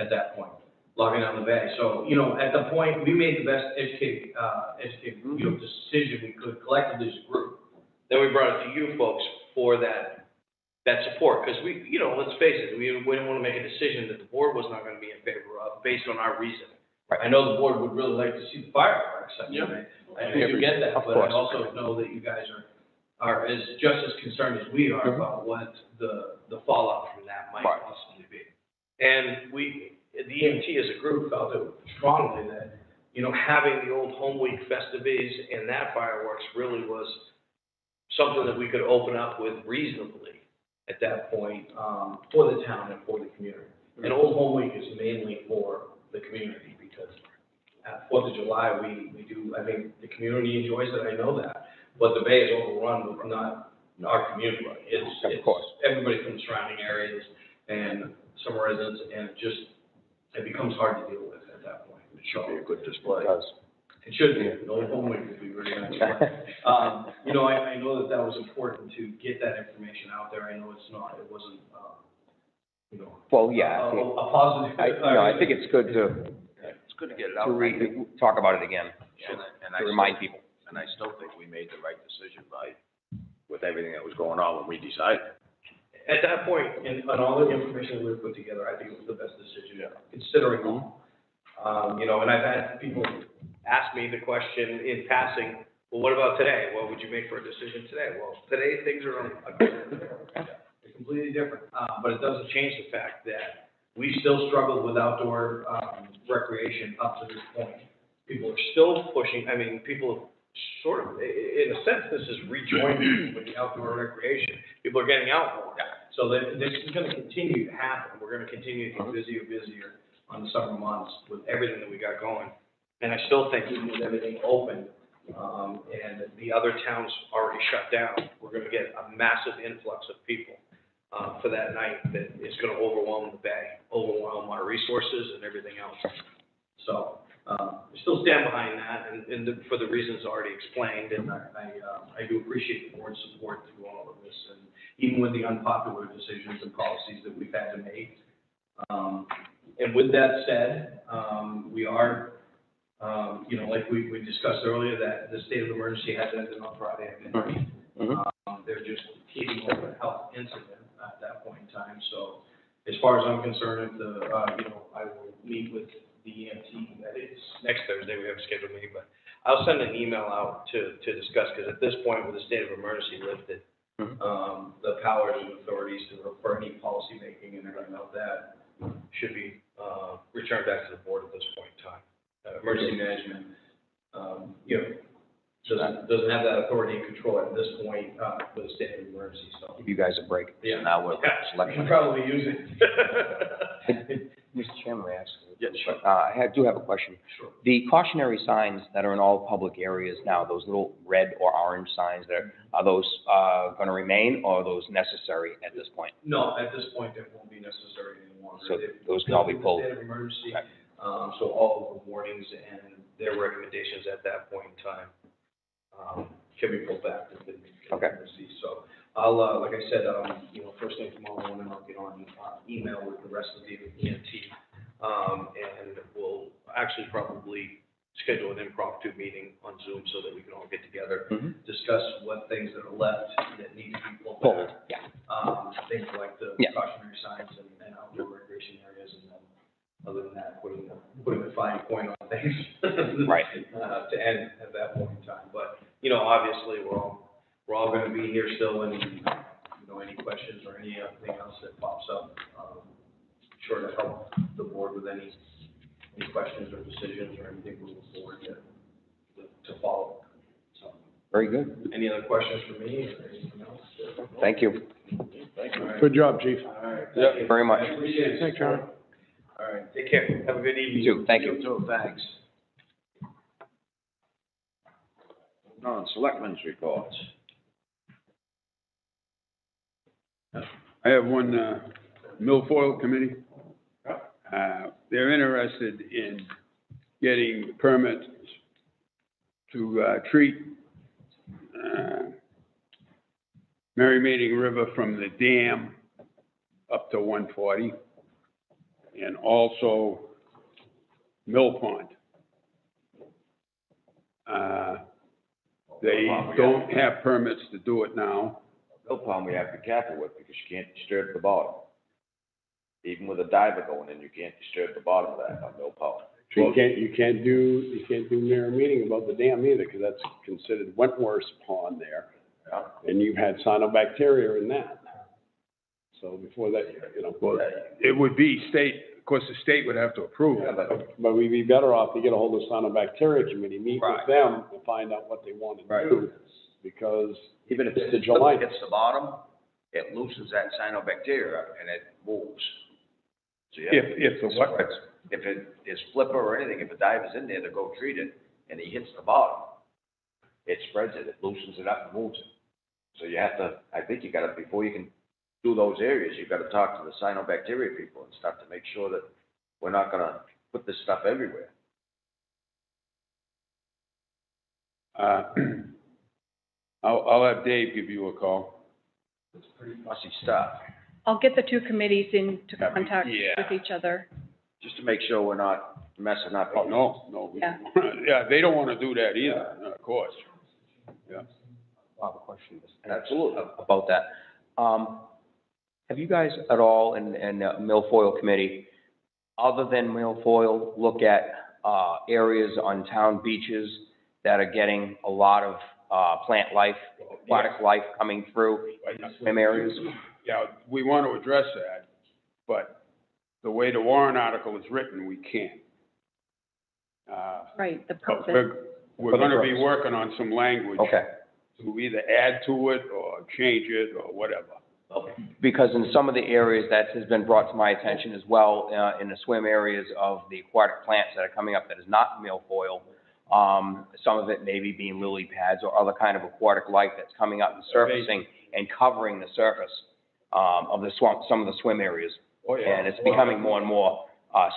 at that point, logging down the bay. So, at the point, we made the best educated decision we could collectively as a group. Then we brought it to you folks for that support, because let's face it, we didn't want to make a decision that the board was not going to be in favor of based on our reasoning. Right. I know the board would really like to see the fireworks. I do get that, but I also know that you guys are just as concerned as we are about what the fallout from that might possibly be. And the EMT as a group felt it strongly that, having the old home week festivities and that fireworks really was something that we could open up with reasonably at that point for the town and for the community. And Old Home Week is mainly for the community because at 4th of July, we do, I think the community enjoys it, I know that. But the bay is overrun with not our community. It's everybody from the surrounding areas and some residents, and it becomes hard to deal with at that point. It should be a good display. It should be. The Old Home Week would be really nice. I know that was important to get that information out there. I know it wasn't, Well, yeah. a positive. I think it's good to get it out. talk about it again, And to remind people. And I still think we made the right decision with everything that was going on when we decided. At that point, and all the information that we put together, I think it was the best decision, considering all. And I've had people ask me the question in passing, well, what about today? What would you make for a decision today? Well, today things are completely different. But it doesn't change the fact that we still struggled with outdoor recreation up to this point. People are still pushing, people sort of, in a sense, this is rejoining with the outdoor recreation. People are getting out more. So this is going to continue to happen. We're going to continue to get busier and busier on the summer months with everything that we got going. And I still think even with everything open, and the other towns already shut down, we're going to get a massive influx of people. for that night that is gonna overwhelm the bay, overwhelm our resources and everything else. So, I still stand behind that for the reasons already explained, and I do appreciate the board's support through all of this, and even with the unpopular decisions and policies that we've had to make. And with that said, we are, like we discussed earlier, that the state of emergency has ended on Friday at midnight. They're just keeping up a health incident at that point in time. So as far as I'm concerned, I will meet with the EMT. It's next Thursday, we have a scheduled meeting, but I'll send an email out to discuss, because at this point, with the state of emergency lifted, the powers and authorities for any policy making and everything like that should be returned back to the board at this point in time. Emergency management, doesn't have that authority and control at this point with the state of emergency. So Give you guys a break. yeah, Now we're you selectmen. should probably use it. Mr. Chairman, may I ask? Yeah, sure. Do have a question. Sure. The cautionary signs that are in all public areas now, those little red or orange signs there, are those going to remain, or are those necessary at this point? No, at this point, it won't be necessary any longer. So those can all be pulled? State of emergency, so all of the warnings and their recommendations at that point in time can be pulled back. Okay. So I'll, like I said, first thing tomorrow morning, I'll get on email with the rest of the EMT, and we'll actually probably schedule an impromptu meeting on Zoom so that we can all get together, discuss what things that are left that need to be pulled back. Yeah. Things like the cautionary signs and outdoor recreation areas, and then other than that, putting a fine point on things. Right. To end at that point in time. But, obviously, we're all gonna be here still, and, any questions or anything else that pops up, sure to help the board with any questions or decisions or anything moving forward to follow. So, Very good. any other questions for me or anything else? Thank you. Thank you. Good job, chief. All right. Yeah, Thank you. very much. I appreciate it. Thanks, Charlie. All right, take care. Have a good evening. You too. Thank you. You too, thanks. On selectmen's reports. I have one, milfoil committee. They're interested in getting permits to, treat, Merry Meeting River from the dam up to 140, and also Mill Pond. They don't have permits to do it now. Mill pond we have to be careful with, because you can't disturb the bottom. Even with a diver going in, you can't disturb the bottom of that on mill pond. So you can't do mirror meeting about the dam either, because that's considered Wentworth's pond there. Yeah. And you've had cyanobacteria in that. So before that, It would be state, of course, the state would have to approve Yeah, it. but we'd be better off to get a hold of cyanobacteria committee, meet with Right. them and find out what they want to Right. do. Because Even if it's the it July. hits the bottom, it loosens that cyanobacteria and it moves. So you have to- If the what? If it is flipper or anything, if a diver's in there to go treat it and he hits the bottom, it spreads it, it loosens it up and moves it. So you have to, I think you gotta, before you can do those areas, you gotta talk to the cyanobacteria people and stuff to make sure that we're not gonna put this stuff everywhere. I'll have Dave give you a call. It's pretty fussy stuff, I'll get the two committees into Yeah. contact Yeah. with each other. just to make sure we're not messing up. Oh, no. Yeah. Yeah, they don't wanna do that either, of course. Yeah. I have a question Absolutely. about that. Have you guys at all in Milfoil Committee, other than Milfoil, look at areas on town beaches that are getting a lot of plant life, aquatic life coming through in swim areas? Yeah, we want to address that, but the way the warrant article is written, we can't. Right, the But purpose. we're gonna be working on some language Okay. to either add to it or change it or whatever. Because in some of the areas that has been brought to my attention as well, in the swim areas of the aquatic plants that are coming up that is not milfoil, some of it maybe being lily pads or other kind of aquatic life that's coming up and surfacing and covering the surface. of the swamp, some of the swim areas. Oh, yeah. And it's becoming more and more,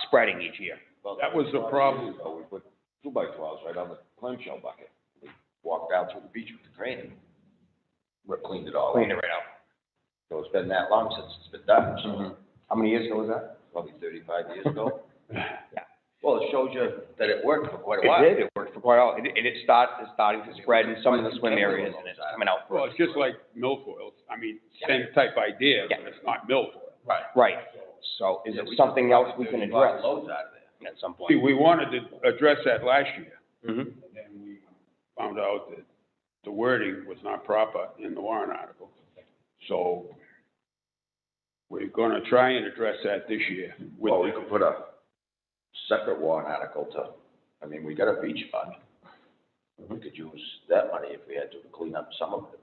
spreading each year. Well, That was the problem. We put 2x12s right on the clamshell bucket. We walked down through the beach with the crane and cleaned it all up. Clean it right out. So it's been that long since it's been done, so How many years ago was that? probably 35 years ago. Yeah. Well, it shows you that it worked for quite a It while. did, it worked for quite a while. It's starting to spread in some of the swim areas, and it's coming out. Well, it's just like milfoils. I mean, same type idea, but it's not milfoil. Right. Right. So is it something else we can address Loads out of there. at some point? See, we wanted to address that last year, Mhm. and we found out that the wording was not proper in the warrant article. So we're gonna try and address that this year. with Well, we the- could put a separate warrant article I mean, we got a beach fund. We could use that money if we had to clean up some of it.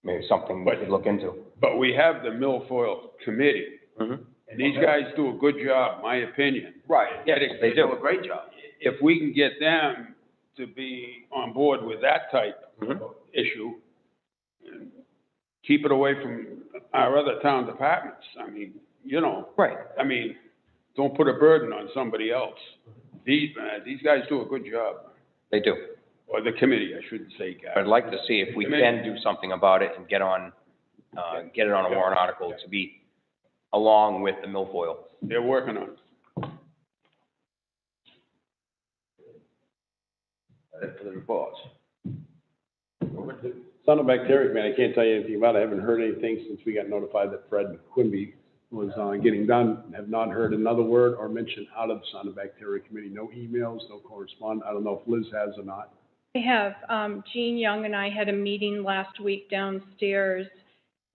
Maybe something we could look into. But we have the milfoil committee, Mhm. and these guys do a good job, my opinion. Right. Yes, they do. a great job. If we can get them to be on board with that type Mhm. of issue, and keep it away from our other town departments, I mean, you know, Right. I mean, don't put a burden on somebody else. These guys do a good job, They do. or the committee, I shouldn't say, But guys. I'd like to see if we can do something about it and get it on a warrant article to be along with the milfoil. They're working on it. That's for the reports. Cyanobacteria, man, I can't tell you anything about it. I haven't heard anything since we got notified that Fred Quimby was getting done. Have not heard another word or mention out of the Cyanobacteria Committee. No emails, no correspondence. I don't know if Liz has or not. I have, Gene Young and I had a meeting last week downstairs,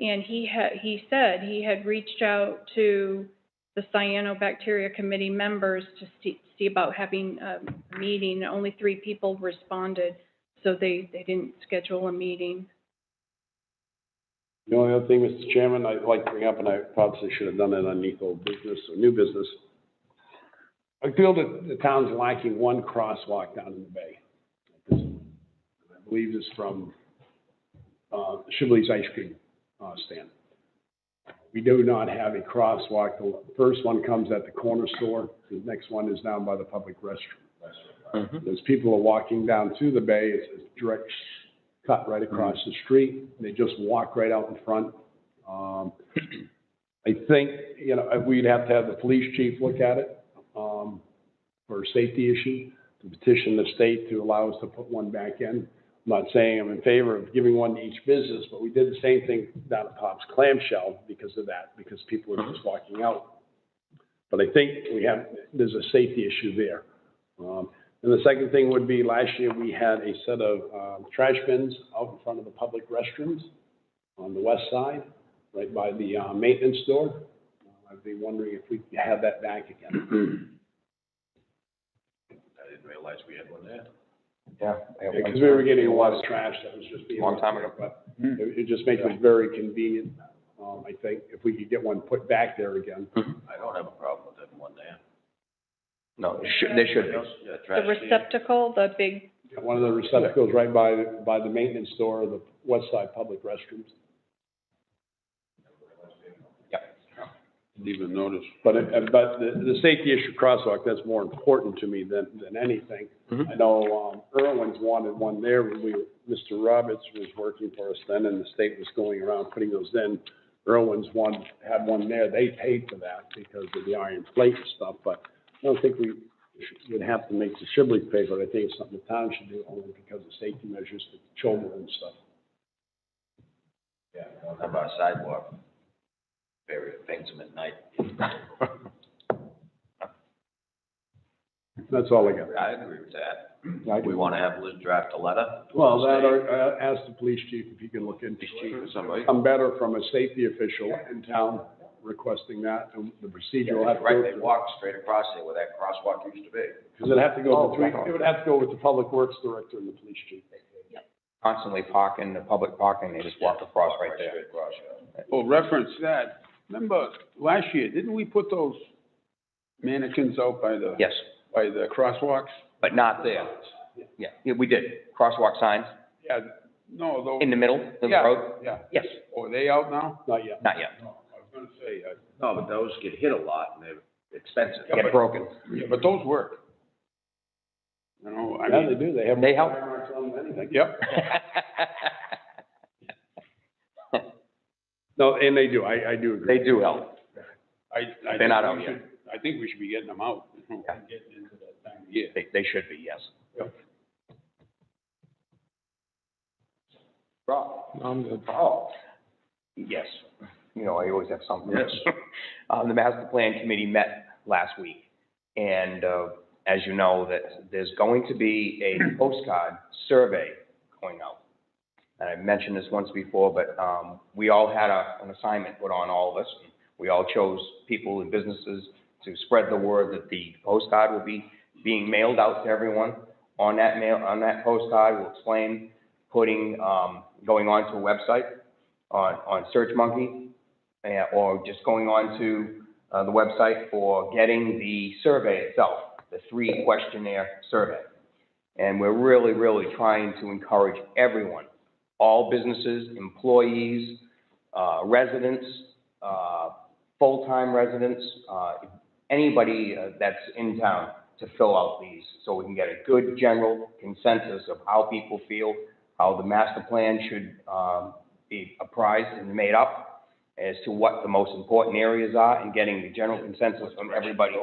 and he said he had reached out to the Cyanobacteria Committee members to see about having a meeting. Only 3 people responded, so they didn't schedule a meeting. The only other thing, Mr. Chairman, I'd like to bring up, and I probably should have done it underneath old business or new business. I feel that the town's lacking one crosswalk down in the bay. I believe it's from Shibley's Ice Cream stand. We do not have a crosswalk. The first one comes at the corner store. The next one is down by the public restroom. Mhm. As people are walking down to the bay, it's a direct cut right across the street. They just walk right out in front. I think, you know, we'd have to have the police chief look at it, for a safety issue, to petition the state to allow us to put one back in. I'm not saying I'm in favor of giving one to each business, but we did the same thing down at Pop's Clamshell because of that, because people were just walking out. But I think there's a safety issue there. And the second thing would be, last year, we had a set of trash bins out in front of the public restrooms on the west side, right by the maintenance store. I'd be wondering if we could have that back again. I didn't realize we had one there. Yeah. Because we were getting a lot of trash that was just being. Long time ago. But it just makes it very convenient. I think if we could get one put back there again. I don't have a problem with having one there. No, there should be. Yeah, The trash can. receptacle, the big, One of the receptacles right by the maintenance store, the west side public restrooms. Didn't even notice. But the safety issue crosswalk, that's more important to me than anything. Mhm. I know, Irwin's wanted one there when Mr. Roberts was working for us then, and the state was going around putting those in. Irwin's had one there. They paid for that because of the iron plate and stuff, but I don't think we would have to make the Shibley pay for it. I think it's something the town should do only because of safety measures for children and stuff. Yeah, don't have our sidewalk. Bury things at night. That's all I got. I agree with that. We want to have Liz draft a letter. Well, that, ask the police chief if he can look into Police chief or somebody. I'm better from a safety official in town requesting that, and the procedure will have to go Right, they through. walk straight across there where that crosswalk used to be. Because it'd have to go between, it would have to go with the public works director and the police chief. Constantly parking, the public parking, they just walk across right there. Straight across, yeah. Well, reference that, remember, last year, didn't we put those mannequins out by the? Yes, By the crosswalks? but not there. Yeah, we did. Crosswalk signs Yeah, no, those. in the middle of the Yeah, road. yeah. Yes, Oh, are they out now? Not yet. Not yet. No, I was gonna say, No, but those get hit a lot and they're expensive. Get broken. yeah, but those work. You know, I Yeah, mean. they do. They have. They help. fire marks on them, anything. Yep. No, and they do. I do agree. They do help. I They're not think out we yet. should, I think we should be getting them out, you know, Yeah. getting into that time of year. They should be, yes. Rob? Oh, yes. You know, I always have something. Yes. The master plan committee met last week, and, as you know, that there's going to be a postcard survey going out. And I mentioned this once before, but, we all had an assignment put on all of us. We all chose people and businesses to spread the word that the postcard will be being mailed out to everyone. On that postcard, we'll explain putting, going on to a website on SearchMonkey, or just going on to the website for getting the survey itself, the 3-questionnaire survey. And we're really, really trying to encourage everyone, all businesses, employees, residents, full-time residents, anybody that's in town to fill out these, so we can get a good general consensus of how people feel, how the master plan should be apprised and made up as to what the most important areas are, and getting the general consensus from everybody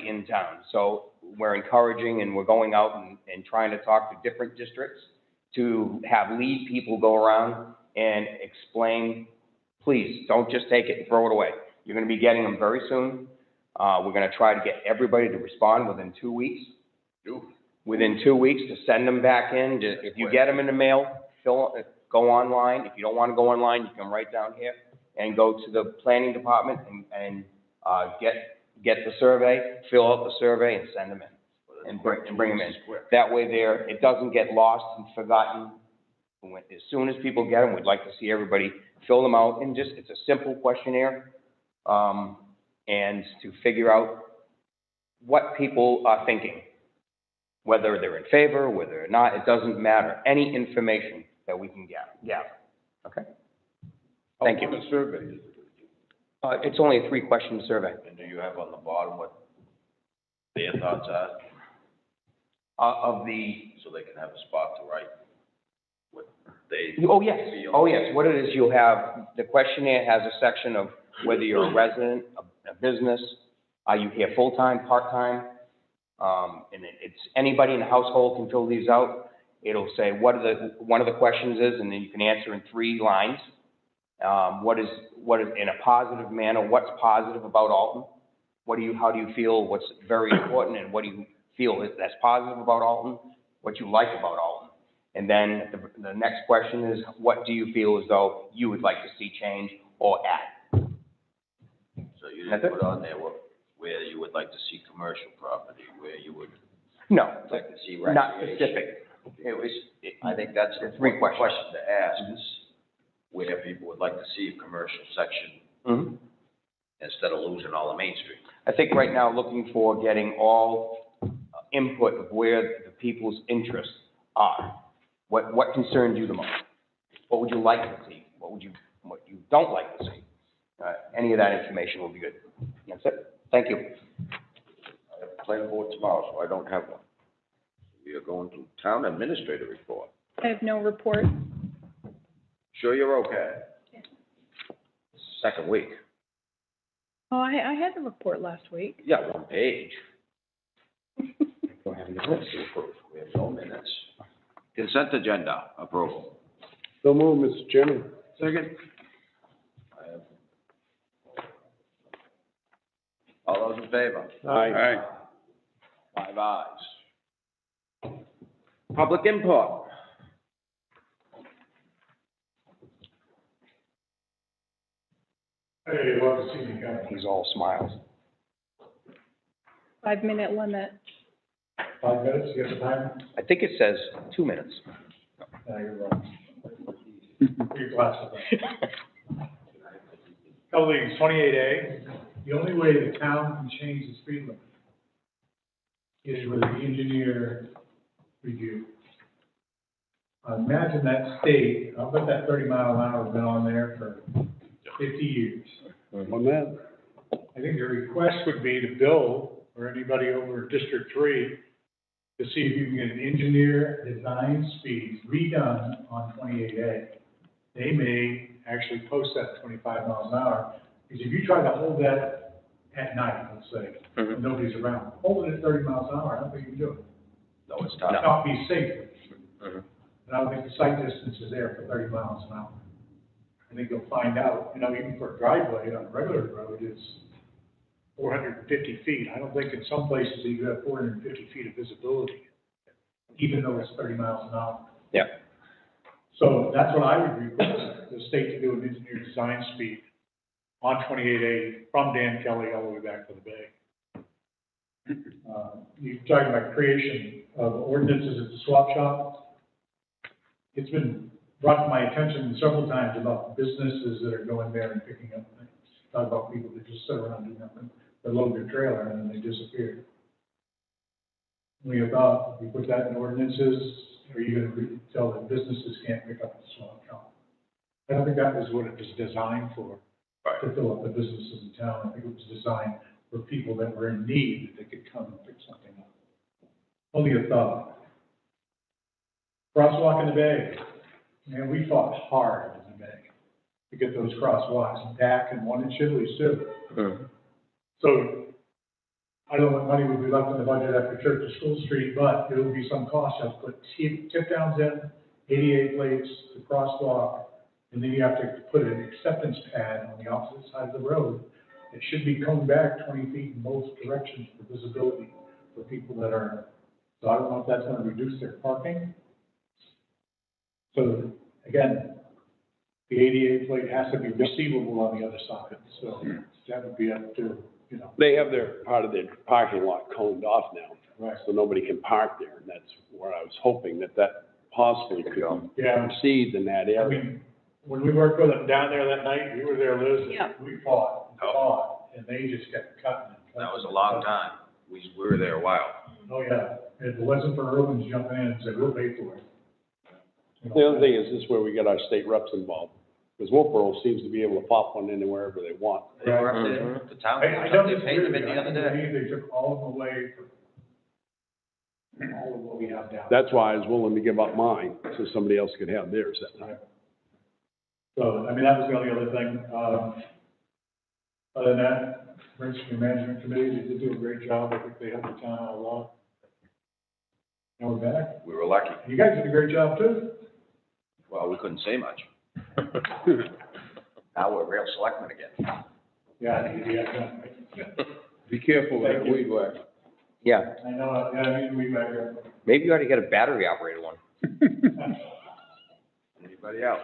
in town. So we're encouraging, and we're going out and trying to talk to different districts to have lead people go around and explain, please, don't just take it and throw it away. You're gonna be getting them very soon. We're gonna try to get everybody to respond within 2 weeks. Within 2 weeks to send them back in. If you get them in the mail, go online. If you don't wanna go online, you come right down here and go to the planning department and get the survey, fill out the survey and send them in. And bring them in. That way it doesn't get lost and forgotten. As soon as people get them, we'd like to see everybody fill them out, and it's a simple questionnaire, and to figure out what people are thinking, whether they're in favor, whether or not, it doesn't matter. Any information that we can gather. Okay? Thank you. How long a survey is it? It's only a 3-question survey. And do you have on the bottom what their thoughts are? So they can have a spot to write what they Oh, yes. feel? Oh, yes. What it is, you'll have, the questionnaire has a section of whether you're a resident, a business, are you here full-time, part-time? And it's anybody in the household can fill these out. It'll say one of the questions is, and then you can answer in 3 lines. What is in a positive manner, what's positive about Alton? How do you feel, what's very important, and what do you feel that's positive about Alton? What you like about Alton? And then the next question is, what do you feel as though you would like to see change or add? So you didn't put on there where you would like to see commercial property, where you would No, like to see not recreation? specific. I think that's the 3 questions. question to ask, is where people would like to see a commercial section Mm-hmm. instead of losing all of Main Street. I think right now, looking for getting all input of where the people's interests are. What concerns you the most? What would you like to see? What you don't like to see? Any of that information will be good. That's it. Thank you. I have a planning board tomorrow, so I don't have one. We are going to town administrator report. I have no report. Sure you're okay? Second week. Oh, I had a report last week. Yeah, 1 page. Don't have any minutes to approve. We have no minutes. Consent agenda approval. So move, Mr. Chairman. Second. All those in favor? Aye. 5 ayes. Public input. Hey, love to see you guys. He's all smiles. 5-minute limit. 5 minutes, you have the time? I think it says 2 minutes. No, you're wrong. Your glasses on. Couple things, 28A, the only way the town can change the speed limit is with the engineer review. Imagine that state, I'll bet that 30-mile-an-hour has been on there for 50 years. On that, I think the request would be to Bill or anybody over District 3 to see if you can get an engineer design speed redone on 28A. They may actually post that at 25 miles an hour, because if you try to hold that at night, let's say, when nobody's around, hold it at 30 miles an hour, I don't think you can do it. No, it's It's tough. not be safe. Mhm. And I don't think the sight distance is there for 30 miles an hour. I think you'll find out, even for a driveway on a regular road, it's 450 feet. I don't think in some places you have 450 feet of visibility, even though it's 30 miles an hour. Yeah. So that's what I would request, the state to do an engineer design speed on 28A from Dan Kelly all the way back to the bay. You're talking about creation of ordinances at the swap shop. It's been brought to my attention several times about businesses that are going there and picking up things. Talk about people that just sit around doing nothing, they load their trailer and then they disappear. We have thought, if we put that in ordinances, are you gonna tell that businesses can't pick up the swap shop? I don't think that was what it was designed for, to fill up the businesses in town. I think it was designed for people that were in need, that they could come and pick something up. Only a thought. Crosswalk in the bay. Man, we fought hard in the bay to get those crosswalks back, and one in Shibley's too. So, I don't know what money would be left in the budget after Church to School Street, but there will be some cost. You have to put tip downs in, 88 plates, the crosswalk, and then you have to put an acceptance pad on the opposite side of the road. It should be coming back 20 feet in both directions for visibility for people that are, so I don't know if that's gonna reduce their parking. So, again, the 88 plate has to be receivable on the other side, so that would be up to, they have their, part of their parking lot coned off now. Right. So nobody can park there, and that's where I was hoping that possibly could Yeah. proceed in that I area. mean, when we worked with them down there that night, you were there, Liz. Yeah. We fought, and they just kept cutting. That was a long time. We were there a while. Oh, yeah. If it wasn't for Irwin's jumping in and said, we'll pay for it. The other thing is, this is where we get our state reps involved, because Wolfboro seems to be able to pop one in wherever they want. They were up there, the town, I don't they paid them in disagree. the other I day. believe they took all of them away from all of what we have down. That's why I was willing to give up mine, so somebody else could have theirs that night. So, I mean, that was the only other thing. Other than that, Emergency Management Committee, they did do a great job. I think they helped the town out a lot. Now we're back. We were lucky. You guys did a great job too. Well, we couldn't say much. Now we're real selectmen again. Yeah, I think you guys done, right? Be careful with Thank that you. weed whack. Yeah, I know, yeah, I mean, we back here. maybe you ought to get a battery operated one. Anybody else?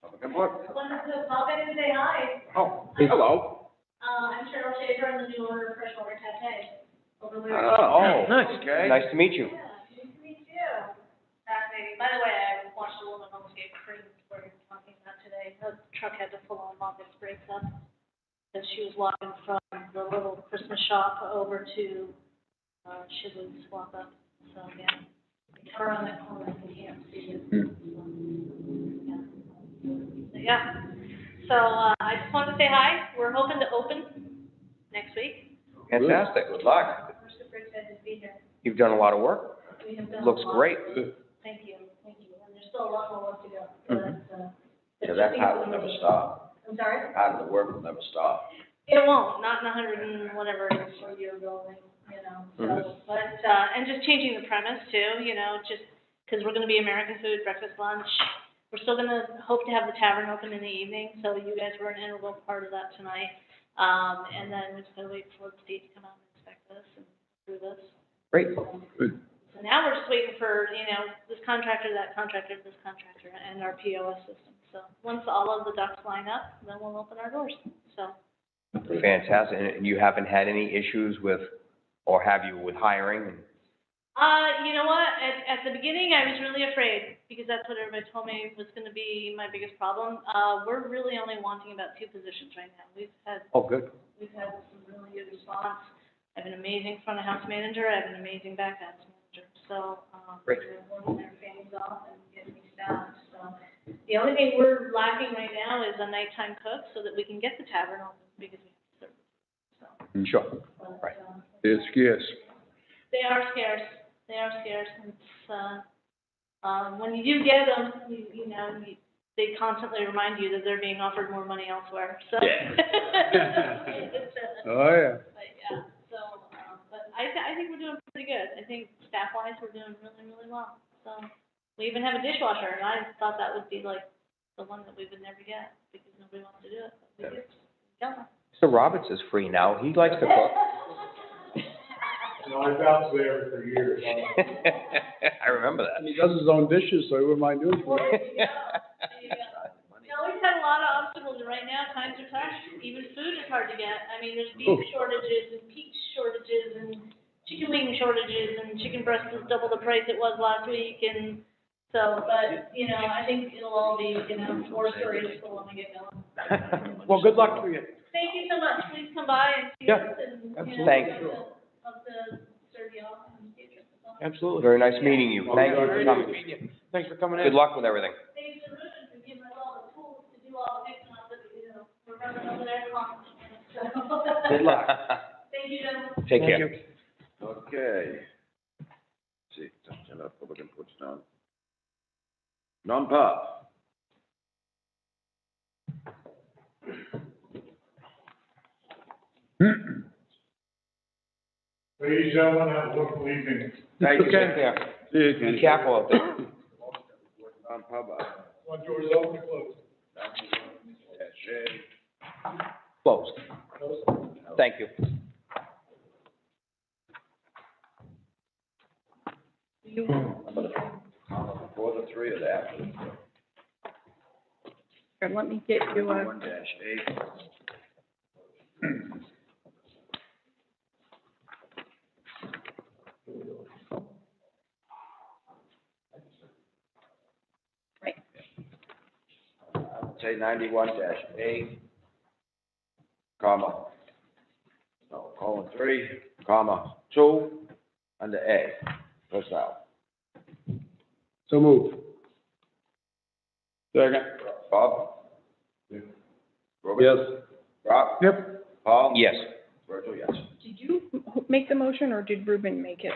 Have a good look. Wanted to pop in and say hi. Oh, hello. I'm Cheryl Shaver, I'm the new owner of Freshwater Cafe over there. Oh, Nice. okay. Nice to meet you. Yeah, nice to meet you. Fascinating. By the way, I watched a woman homescape cream where you're talking about today. Her truck had to full on lock its brakes up. Because she was walking from the little Christmas shop over to, Shibley's walk up. So, yeah. You come around that corner, you can't see it. So, yeah. So, I just wanted to say hi. We're hoping to open next week. Fantastic. Good luck. We're super excited to be here. You've done a lot of work. We have done a Looks lot. great. Thank you. And there's still a lot more work to go. Yeah, that part will never stop. I'm sorry? Part of the work will never stop. It won't, not in 100 and whatever it is for a year building, so, but, and just changing the premise too, just, because we're gonna be American food, breakfast, lunch. We're still gonna hope to have the tavern open in the evening, so you guys were an integral part of that tonight. And then we're just gonna wait for the state to come out and inspect this and approve this. Great. So now we're just waiting for, this contractor, that contractor, this contractor, and our POS system. So once all of the ducks line up, then we'll open our doors, so. Fantastic. And you haven't had any issues with, or have you, with hiring? You know what, at the beginning, I was really afraid, because that's what everybody told me was gonna be my biggest problem. We're really only wanting about 2 positions right now. We've had some really good response. I have an amazing front of house manager, I have an amazing back house manager. So, Great. they're working their families off and getting me staffed, so. The only thing we're lacking right now is a nighttime cook, so that we can get the tavern open, because we have to serve, so. Sure. But, Right. It's scarce. They are scarce, it's, when you do get them, they constantly remind you that they're being offered more money elsewhere, so. Oh, yeah. But, yeah, so, but I think we're doing pretty good. I think staff-wise, we're doing really, really well. So, we even have a dishwasher, and I thought that would be like the one that we would never get, because nobody wants to do it. But we do. Yeah. Mr. Roberts is free now. He likes to cook. No, I bounced there for years. I remember that. And he does his own dishes, so he wouldn't mind doing it. There you go. There you go. No, we've had a lot of obstacles, and right now, times are tough. Even food is hard to get. I mean, there's beef shortages and peach shortages and chicken wing shortages, and chicken breast is double the price it was last week, and so, but, I think it'll all be, more stories when we get going. Well, good luck to you. Thank you so much. Please come by and see Yeah, us, and, absolutely. Thank you. Love to serve you all in the future. So, Absolutely. Very nice meeting you. Thank you Very for nice coming. meeting you. Thanks for coming in. Good luck with everything. thanks to Ruben for giving us all the tools to do all the fixing up that, we're running over there constantly, so. Good luck. Thank you, gentlemen. Take Thank care. you. Okay. Let's see, agenda, public input's done. Non-pub. Ladies and gentlemen, have a wonderful evening. Thank you. Take care. See you, Be Kenny. careful out there. Non-pub, Want yours open or closed? Closed. Thank you. before the three or the after? Here, let me get you a. 1-8. Right. Say 91-A, comma, no, colon 3, comma, 2, under A, personnel. So move. Second. Bob? Robert? Yes. Rob? Yep. Paul? Yes. Virgil, yes. Did you make the motion or did Ruben make it?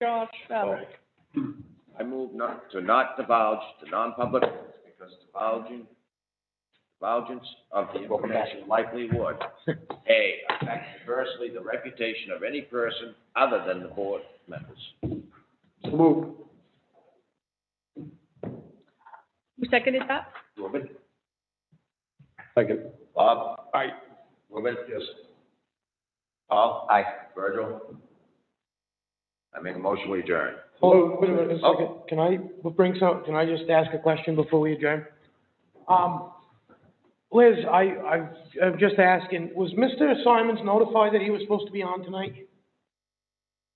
Josh Fallon. I move to not divulge the non-public because divulgence of the information likely would, A, affect adversely the reputation of any person other than the board members. So move. Who seconded that? Ruben? Second. Bob? Aye. Ruben? Yes. Paul? Aye. Virgil? I make a motion, we adjourn. Hold, wait a minute, a second. Can I just ask a question before we adjourn? Liz, I'm just asking, was Mr. Simons notified that he was supposed to be on tonight?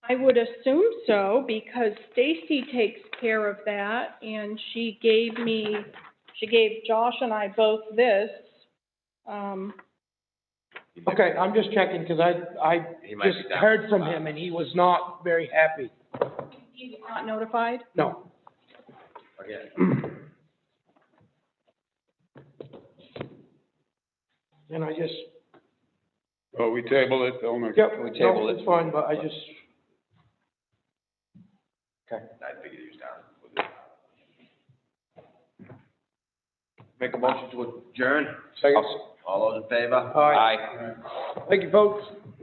I would assume so, because Stacy takes care of that, and she gave Josh and I both this. Okay, I'm just checking, because I He might just be down. heard from him, and he was not very happy. He was not notified? No. Okay. And I just, Well, we table it till next. yep, We table no, it. it's fine, but I just, I figured he was down. Make a motion to adjourn? Second. All those in favor? all right. Aye. Thank you, folks.